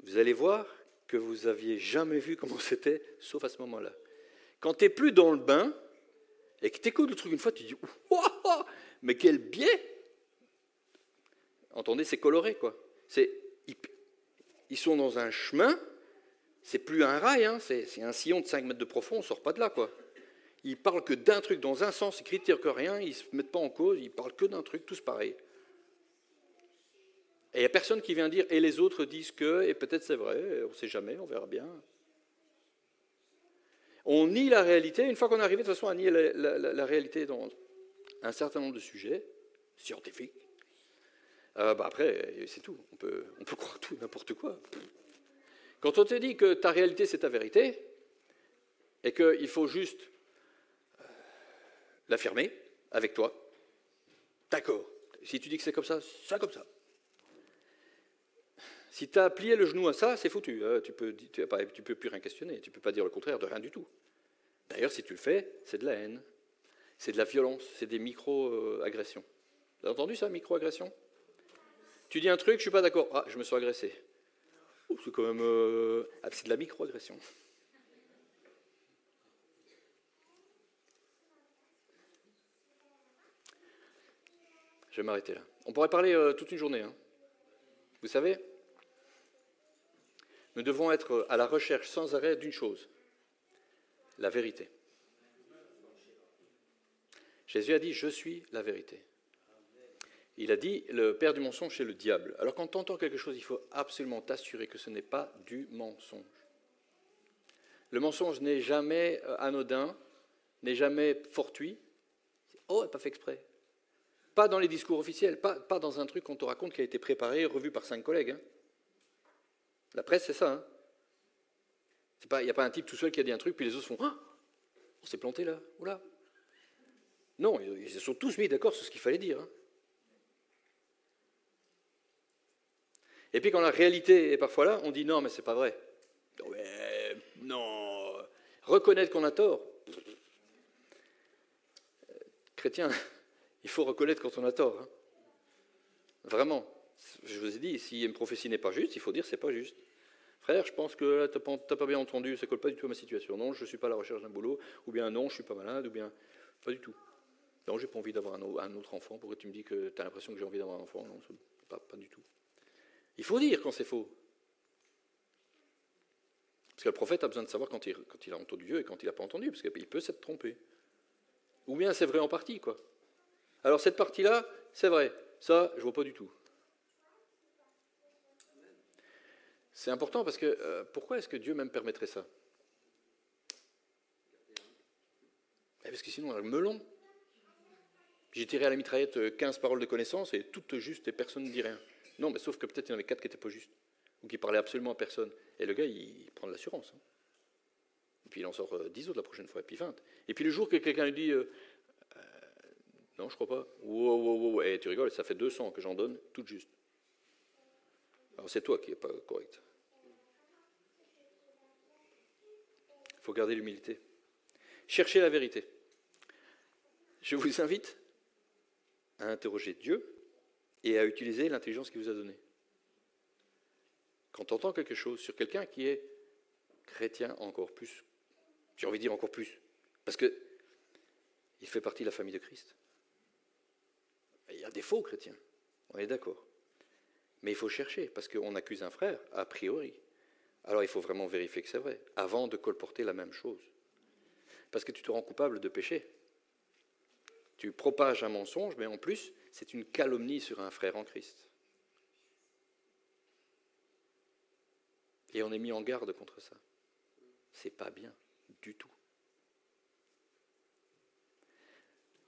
Vous allez voir que vous n'aviez jamais vu comment c'était, sauf à ce moment-là. Quand tu n'es plus dans le bain, et que tu écoutes le truc une fois, tu dis, oh, mais quel biais! Entendez, c'est coloré, quoi. Ils sont dans un chemin, c'est plus un rail, hein, c'est un sillon de 5 mètres de profond, on ne sort pas de là, quoi. Ils parlent que d'un truc dans un sens, ils critiquent que rien, ils ne se mettent pas en cause, ils parlent que d'un truc, tous pareils. Et il n'y a personne qui vient dire, et les autres disent que, et peut-être c'est vrai, on ne sait jamais, on verra bien. On nie la réalité, une fois qu'on est arrivé de toute façon à nier la réalité dans un certain nombre de sujets scientifiques. Après, c'est tout, on peut croire tout, n'importe quoi. Quand on te dit que ta réalité c'est ta vérité, et qu'il faut juste l'affirmer avec toi, d'accord. Si tu dis que c'est comme ça, c'est comme ça. Si tu as plié le genou à ça, c'est foutu. Tu peux plus rien questionner, tu ne peux pas dire le contraire de rien du tout. D'ailleurs, si tu le fais, c'est de la haine, c'est de la violence, c'est des micro-agressions. Vous avez entendu ça, micro-agression? Tu dis un truc, je ne suis pas d'accord. Ah, je me suis agressé. Oh, c'est quand même... c'est de la micro-agression. Je vais m'arrêter là. On pourrait parler toute une journée. Hein. Vous savez, nous devons être à la recherche sans arrêt d'une chose, la vérité. Jésus a dit, je suis la vérité. Il a dit, le père du mensonge, c'est le diable. Alors quand tu entends quelque chose, il faut absolument t'assurer que ce n'est pas du mensonge. Le mensonge n'est jamais anodin, n'est jamais fortuit. Oh, elle n'a pas fait exprès. Pas dans les discours officiels, pas dans un truc qu'on te raconte qui a été préparé, revu par 5 collègues. Hein. La presse, c'est ça. Hein. Il n'y a pas un type tout seul qui a dit un truc, puis les autres font « Ah, on s'est planté là, oula !» Non, ils se sont tous mis d'accord sur ce qu'il fallait dire. Hein. Et puis quand la réalité est parfois là, on dit « Non, mais c'est pas vrai. » Ouais, non. Reconnaître qu'on a tort. Chrétien, il faut reconnaître quand on a tort. Hein. Vraiment. Je vous ai dit, si une prophétie n'est pas juste, il faut dire c'est pas juste. Frère, je pense que là, tu n'as pas bien entendu, ça ne colle pas du tout à ma situation. Non, je ne suis pas à la recherche d'un boulot, ou bien non, je ne suis pas malade, ou bien pas du tout. Non, je n'ai pas envie d'avoir un autre enfant. Pourquoi tu me dis que tu as l'impression que j'ai envie d'avoir un enfant? Non, pas du tout. Il faut dire quand c'est faux. Parce que le prophète a besoin de savoir quand il a entendu Dieu et quand il n'a pas entendu, parce qu'il peut s'être trompé. Ou bien c'est vrai en partie, quoi. Alors cette partie-là, c'est vrai. Ça, je ne vois pas du tout. C'est important parce que pourquoi est-ce que Dieu même permettrait ça? Parce que sinon, on a le melon. J'ai tiré à la mitraillette 15 paroles de connaissance et toutes justes et personne ne dit rien. Non, mais sauf que peut-être il y en avait 4 qui n'étaient pas justes, ou qui parlaient absolument à personne. Et le gars, il prend de l'assurance. Hein. Et puis il en sort 10 autres la prochaine fois, et puis 20. Et puis le jour que quelqu'un lui dit non, je crois pas. Wow. Et tu rigoles, ça fait 200 que j'en donne, toutes justes. Alors c'est toi qui n'es pas correct. Il faut garder l'humilité. Cherchez la vérité. Je vous invite à interroger Dieu et à utiliser l'intelligence qu'il vous a donnée. Quand tu entends quelque chose sur quelqu'un qui est chrétien encore plus, j'ai envie de dire encore plus, parce qu'il fait partie de la famille de Christ. Il y a des faux chrétiens, on est d'accord. Mais il faut chercher, parce qu'on accuse un frère, a priori. alors il faut vraiment vérifier que c'est vrai, avant de colporter la même chose. Parce que tu te rends coupable de péché. Tu propages un mensonge, mais en plus, c'est une calomnie sur un frère en Christ. Et on est mis en garde contre ça. C'est pas bien, du tout.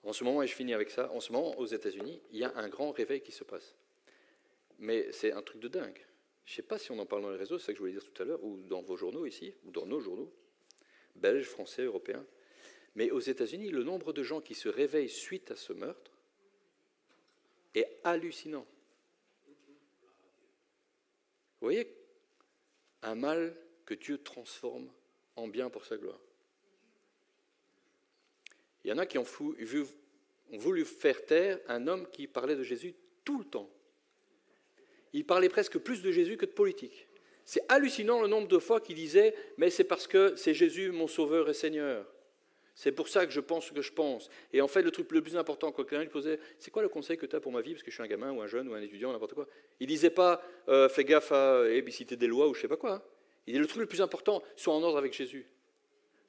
En ce moment, et je finis avec ça, en ce moment, aux États-Unis, il y a un grand réveil qui se passe. Mais c'est un truc de dingue. Je ne sais pas si on en parle dans les réseaux, c'est ça que je voulais dire tout à l'heure, ou dans vos journaux ici, ou dans nos journaux, belges, français, européens. Mais aux États-Unis, le nombre de gens qui se réveillent suite à ce meurtre est hallucinant. Vous voyez, un mal que Dieu transforme en bien pour sa gloire. Il y en a qui ont voulu faire taire un homme qui parlait de Jésus tout le temps. Il parlait presque plus de Jésus que de politique. C'est hallucinant le nombre de fois qu'il disait « mais c'est parce que c'est Jésus mon sauveur et Seigneur ». C'est pour ça que je pense ce que je pense. Et en fait, le truc le plus important, quand quelqu'un lui posait « c'est quoi le conseil que tu as pour ma vie, parce que je suis un gamin ou un jeune ou un étudiant, n'importe quoi », il ne disait pas « fais gaffe à citer des lois ou je ne sais pas quoi hein. ». Il dit le truc le plus important, sois en ordre avec Jésus.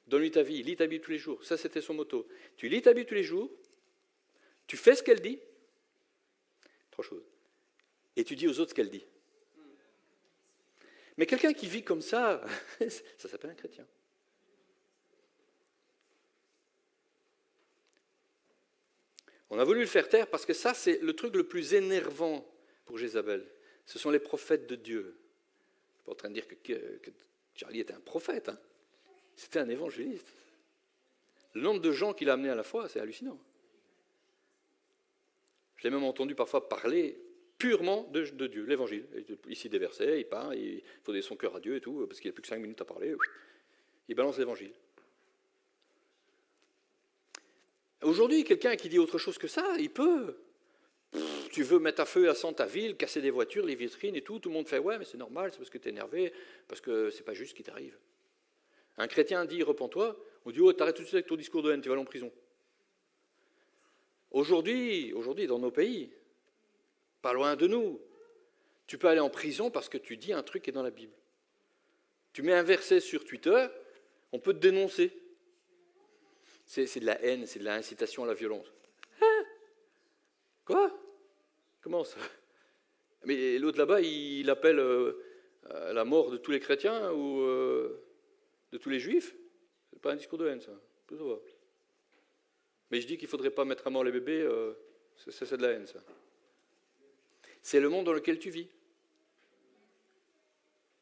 Donne-lui ta vie, lis ta Bible tous les jours. Ça, c'était son motto. Tu lis ta Bible tous les jours, tu fais ce qu'elle dit, trois choses, et tu dis aux autres ce qu'elle dit. Mais quelqu'un qui vit comme ça, ça s'appelle un chrétien. On a voulu le faire taire parce que ça, c'est le truc le plus énervant pour Jézabel. Ce sont les prophètes de Dieu. Je ne suis pas en train de dire que Charlie était un prophète. Hein. C'était un évangéliste. Le nombre de gens qu'il a amenés à la foi, c'est hallucinant. Je l'ai même entendu parfois parler purement de Dieu, l'évangile. Ici des versets, il parle, il faut donner son cœur à Dieu et tout, parce qu'il n'y a plus que 5 minutes à parler. Il balance l'évangile. Aujourd'hui, quelqu'un qui dit autre chose que ça, il peut. Tu veux mettre à feu à sang ta ville, casser des voitures, les vitrines et tout, tout le monde fait « ouais, mais c'est normal, c'est parce que tu es énervé, parce que c'est pas juste ce qui t'arrive ». Un chrétien dit « repens-toi », on dit « oh, t'arrêtes tout de suite avec ton discours de haine, tu vas aller en prison ». Aujourd'hui, dans nos pays, pas loin de nous, tu peux aller en prison parce que tu dis un truc qui est dans la Bible. Tu mets un verset sur Twitter, on peut te dénoncer. C'est de la haine, c'est de l'incitation à la violence. Hein? Quoi? Comment ça? Mais l'autre là-bas, il appelle à la mort de tous les chrétiens ou de tous les juifs. C'est pas un discours de haine, ça. Tout ça va. Mais je dis qu'il ne faudrait pas mettre à mort les bébés, c'est de la haine, ça. C'est le monde dans lequel tu vis,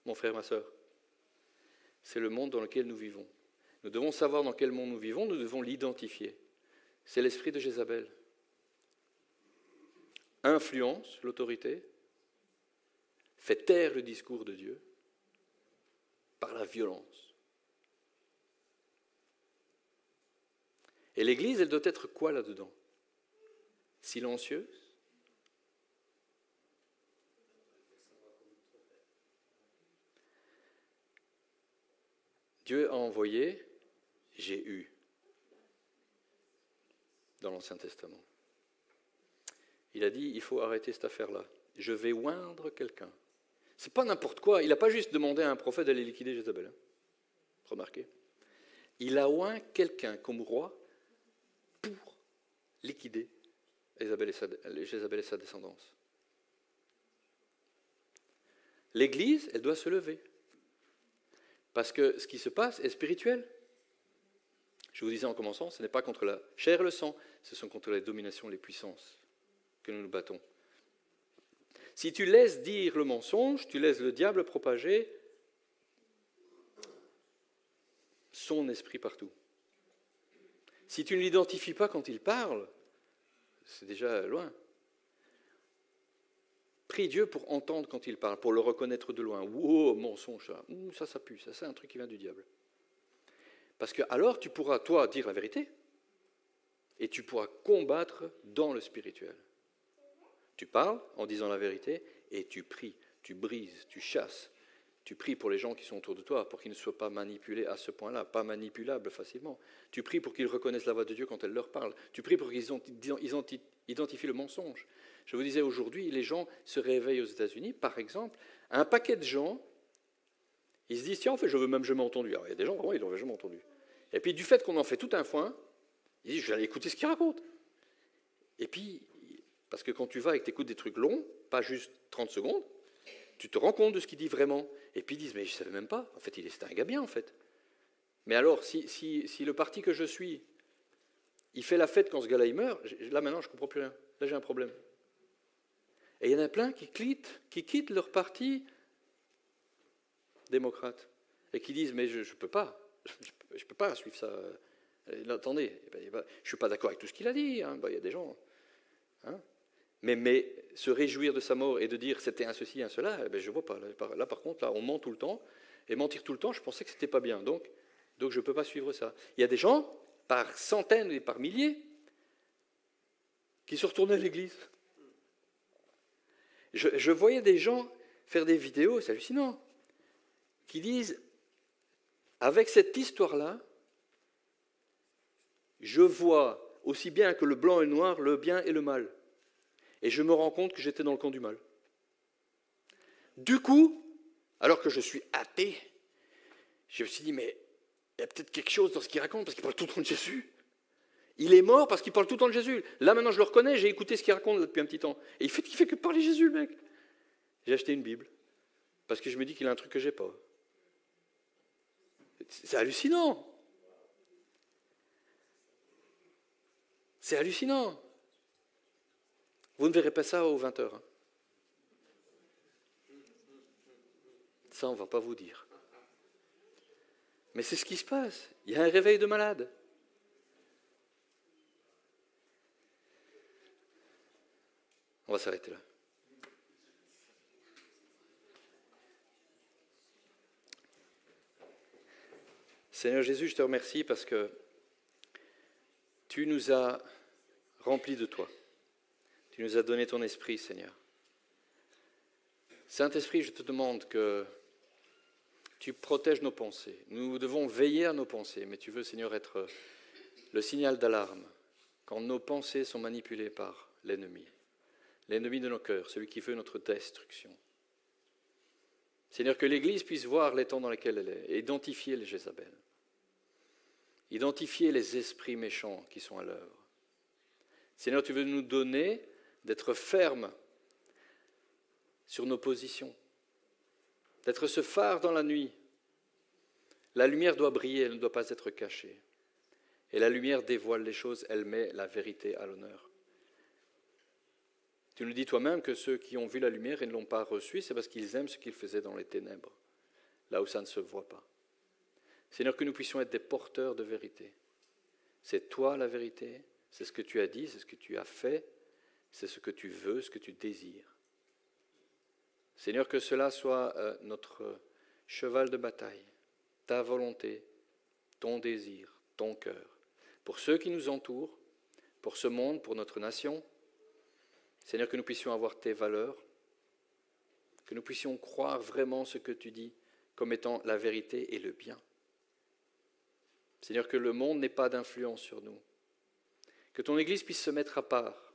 mon frère, ma sœur. C'est le monde dans lequel nous vivons. Nous devons savoir dans quel monde nous vivons, nous devons l'identifier. C'est l'esprit de Jézabel. Influence l'autorité, fait taire le discours de Dieu par la violence. Et l'Église, elle doit être quoi là-dedans? Silencieuse? Dieu a envoyé Jéhu dans l'Ancien Testament. Il a dit, il faut arrêter cette affaire-là. Je vais oindre quelqu'un. C'est pas n'importe quoi. Il n'a pas juste demandé à un prophète d'aller liquider Jézabel. Hein. Remarquez. Il a oint quelqu'un comme roi pour liquider Jézabel et sa descendance. L'Église, elle doit se lever. Parce que ce qui se passe est spirituel. Je vous disais en commençant, ce n'est pas contre la chair et le sang, ce sont contre les dominations, les puissances que nous nous battons. Si tu laisses dire le mensonge, tu laisses le diable propager son esprit partout. Si tu ne l'identifies pas quand il parle, c'est déjà loin. Prie Dieu pour entendre quand il parle, pour le reconnaître de loin. Wow, mensonge, ça pue, ça c'est un truc qui vient du diable. Parce que alors tu pourras, toi, dire la vérité et tu pourras combattre dans le spirituel. Tu parles en disant la vérité et tu pries, tu brises, tu chasses. Tu pries pour les gens qui sont autour de toi, pour qu'ils ne soient pas manipulés à ce point-là, pas manipulables facilement. Tu pries pour qu'ils reconnaissent la voix de Dieu quand elle leur parle. Tu pries pour qu'ils identifient le mensonge. Je vous disais aujourd'hui, les gens se réveillent aux États-Unis, par exemple, un paquet de gens, Ils se disent, tiens, en fait, je ne veux même jamais entendu. Alors, il y a des gens, vraiment, ils ne l'ont jamais entendu. Et puis, du fait qu'on en fait tout un foin, ils disent, je vais aller écouter ce qu'il raconte. Et puis, parce que quand tu vas et que tu écoutes des trucs longs, pas juste 30 secondes, tu te rends compte de ce qu'il dit vraiment. Et puis ils disent, mais je ne savais même pas. En fait, c'était un gars bien, en fait. Mais alors, si le parti que je suis, il fait la fête quand ce gars-là, il meurt, là, maintenant, je ne comprends plus rien. Là, j'ai un problème. Et il y en a plein qui quittent leur parti démocrate et qui disent, mais je ne peux pas. Je peux pas suivre ça. Attendez, je ne suis pas d'accord avec tout ce qu'il a dit. Hein. Il y a des gens... Hein, mais se réjouir de sa mort et de dire c'était un ceci, un cela, je ne vois pas. Là, par contre, là, on ment tout le temps. Et mentir tout le temps, je pensais que ce n'était pas bien. Donc je ne peux pas suivre ça. Il y a des gens, par centaines et par milliers, qui se retournaient à l'église. Je voyais des gens faire des vidéos, c'est hallucinant, qui disent, avec cette histoire-là, je vois aussi bien que le blanc et le noir, le bien et le mal. Et je me rends compte que j'étais dans le camp du mal. Du coup, alors que je suis athée, je me suis dit, mais il y a peut-être quelque chose dans ce qu'il raconte, parce qu'il parle tout le temps de Jésus. Il est mort parce qu'il parle tout le temps de Jésus. Là, maintenant, je le reconnais, j'ai écouté ce qu'il raconte là, depuis un petit temps. Et il fait que parler Jésus, le mec. J'ai acheté une Bible, parce que je me dis qu'il a un truc que je n'ai pas. C'est hallucinant. C'est hallucinant. Vous ne verrez pas ça aux 20h. Hein. Ça, on ne va pas vous dire. Mais c'est ce qui se passe. Il y a un réveil de malades. On va s'arrêter là. Seigneur Jésus, je te remercie parce que tu nous as remplis de toi. Tu nous as donné ton esprit, Seigneur. Saint-Esprit, je te demande que tu protèges nos pensées. Nous devons veiller à nos pensées, mais tu veux, Seigneur, être le signal d'alarme quand nos pensées sont manipulées par l'ennemi de nos cœurs, celui qui veut notre destruction. Seigneur, que l'Église puisse voir les temps dans lesquels elle est, et identifier les Jézabel, identifier les esprits méchants qui sont à l'œuvre. Seigneur, tu veux nous donner d'être fermes sur nos positions, d'être ce phare dans la nuit. La lumière doit briller, elle ne doit pas être cachée. Et la lumière dévoile les choses, elle met la vérité à l'honneur. Tu nous dis toi-même que ceux qui ont vu la lumière et ne l'ont pas reçue, c'est parce qu'ils aiment ce qu'ils faisaient dans les ténèbres, là où ça ne se voit pas. Seigneur, que nous puissions être des porteurs de vérité. C'est toi la vérité, c'est ce que tu as dit, c'est ce que tu as fait, c'est ce que tu veux, ce que tu désires. Seigneur, que cela soit notre cheval de bataille, ta volonté, ton désir, ton cœur, pour ceux qui nous entourent, pour ce monde, pour notre nation. Seigneur, que nous puissions avoir tes valeurs, que nous puissions croire vraiment ce que tu dis comme étant la vérité et le bien. Seigneur, que le monde n'ait pas d'influence sur nous, que ton Église puisse se mettre à part,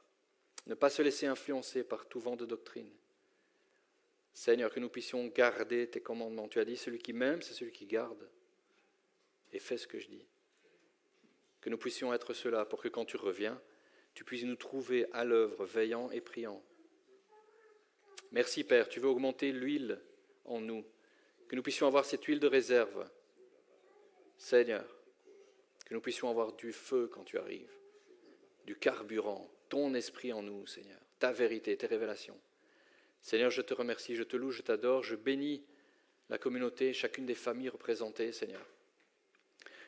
ne pas se laisser influencer par tout vent de doctrine. Seigneur, que nous puissions garder tes commandements. Tu as dit, celui qui m'aime, c'est celui qui garde et fait ce que je dis. Que nous puissions être cela pour que quand tu reviens, tu puisses nous trouver à l'œuvre, veillant et priant. Merci Père, tu veux augmenter l'huile en nous, que nous puissions avoir cette huile de réserve. Seigneur, que nous puissions avoir du feu quand tu arrives, du carburant, ton esprit en nous, Seigneur, ta vérité, tes révélations. Seigneur, je te remercie, je te loue, je t'adore, je bénis la communauté, chacune des familles représentées, Seigneur.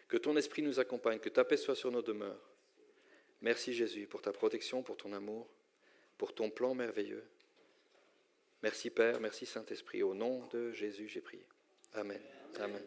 Que ton esprit nous accompagne, que ta paix soit sur nos demeures. Merci Jésus pour ta protection, pour ton amour, pour ton plan merveilleux. Merci Père, merci Saint-Esprit. Au nom de Jésus, j'ai prié. Amen. Amen.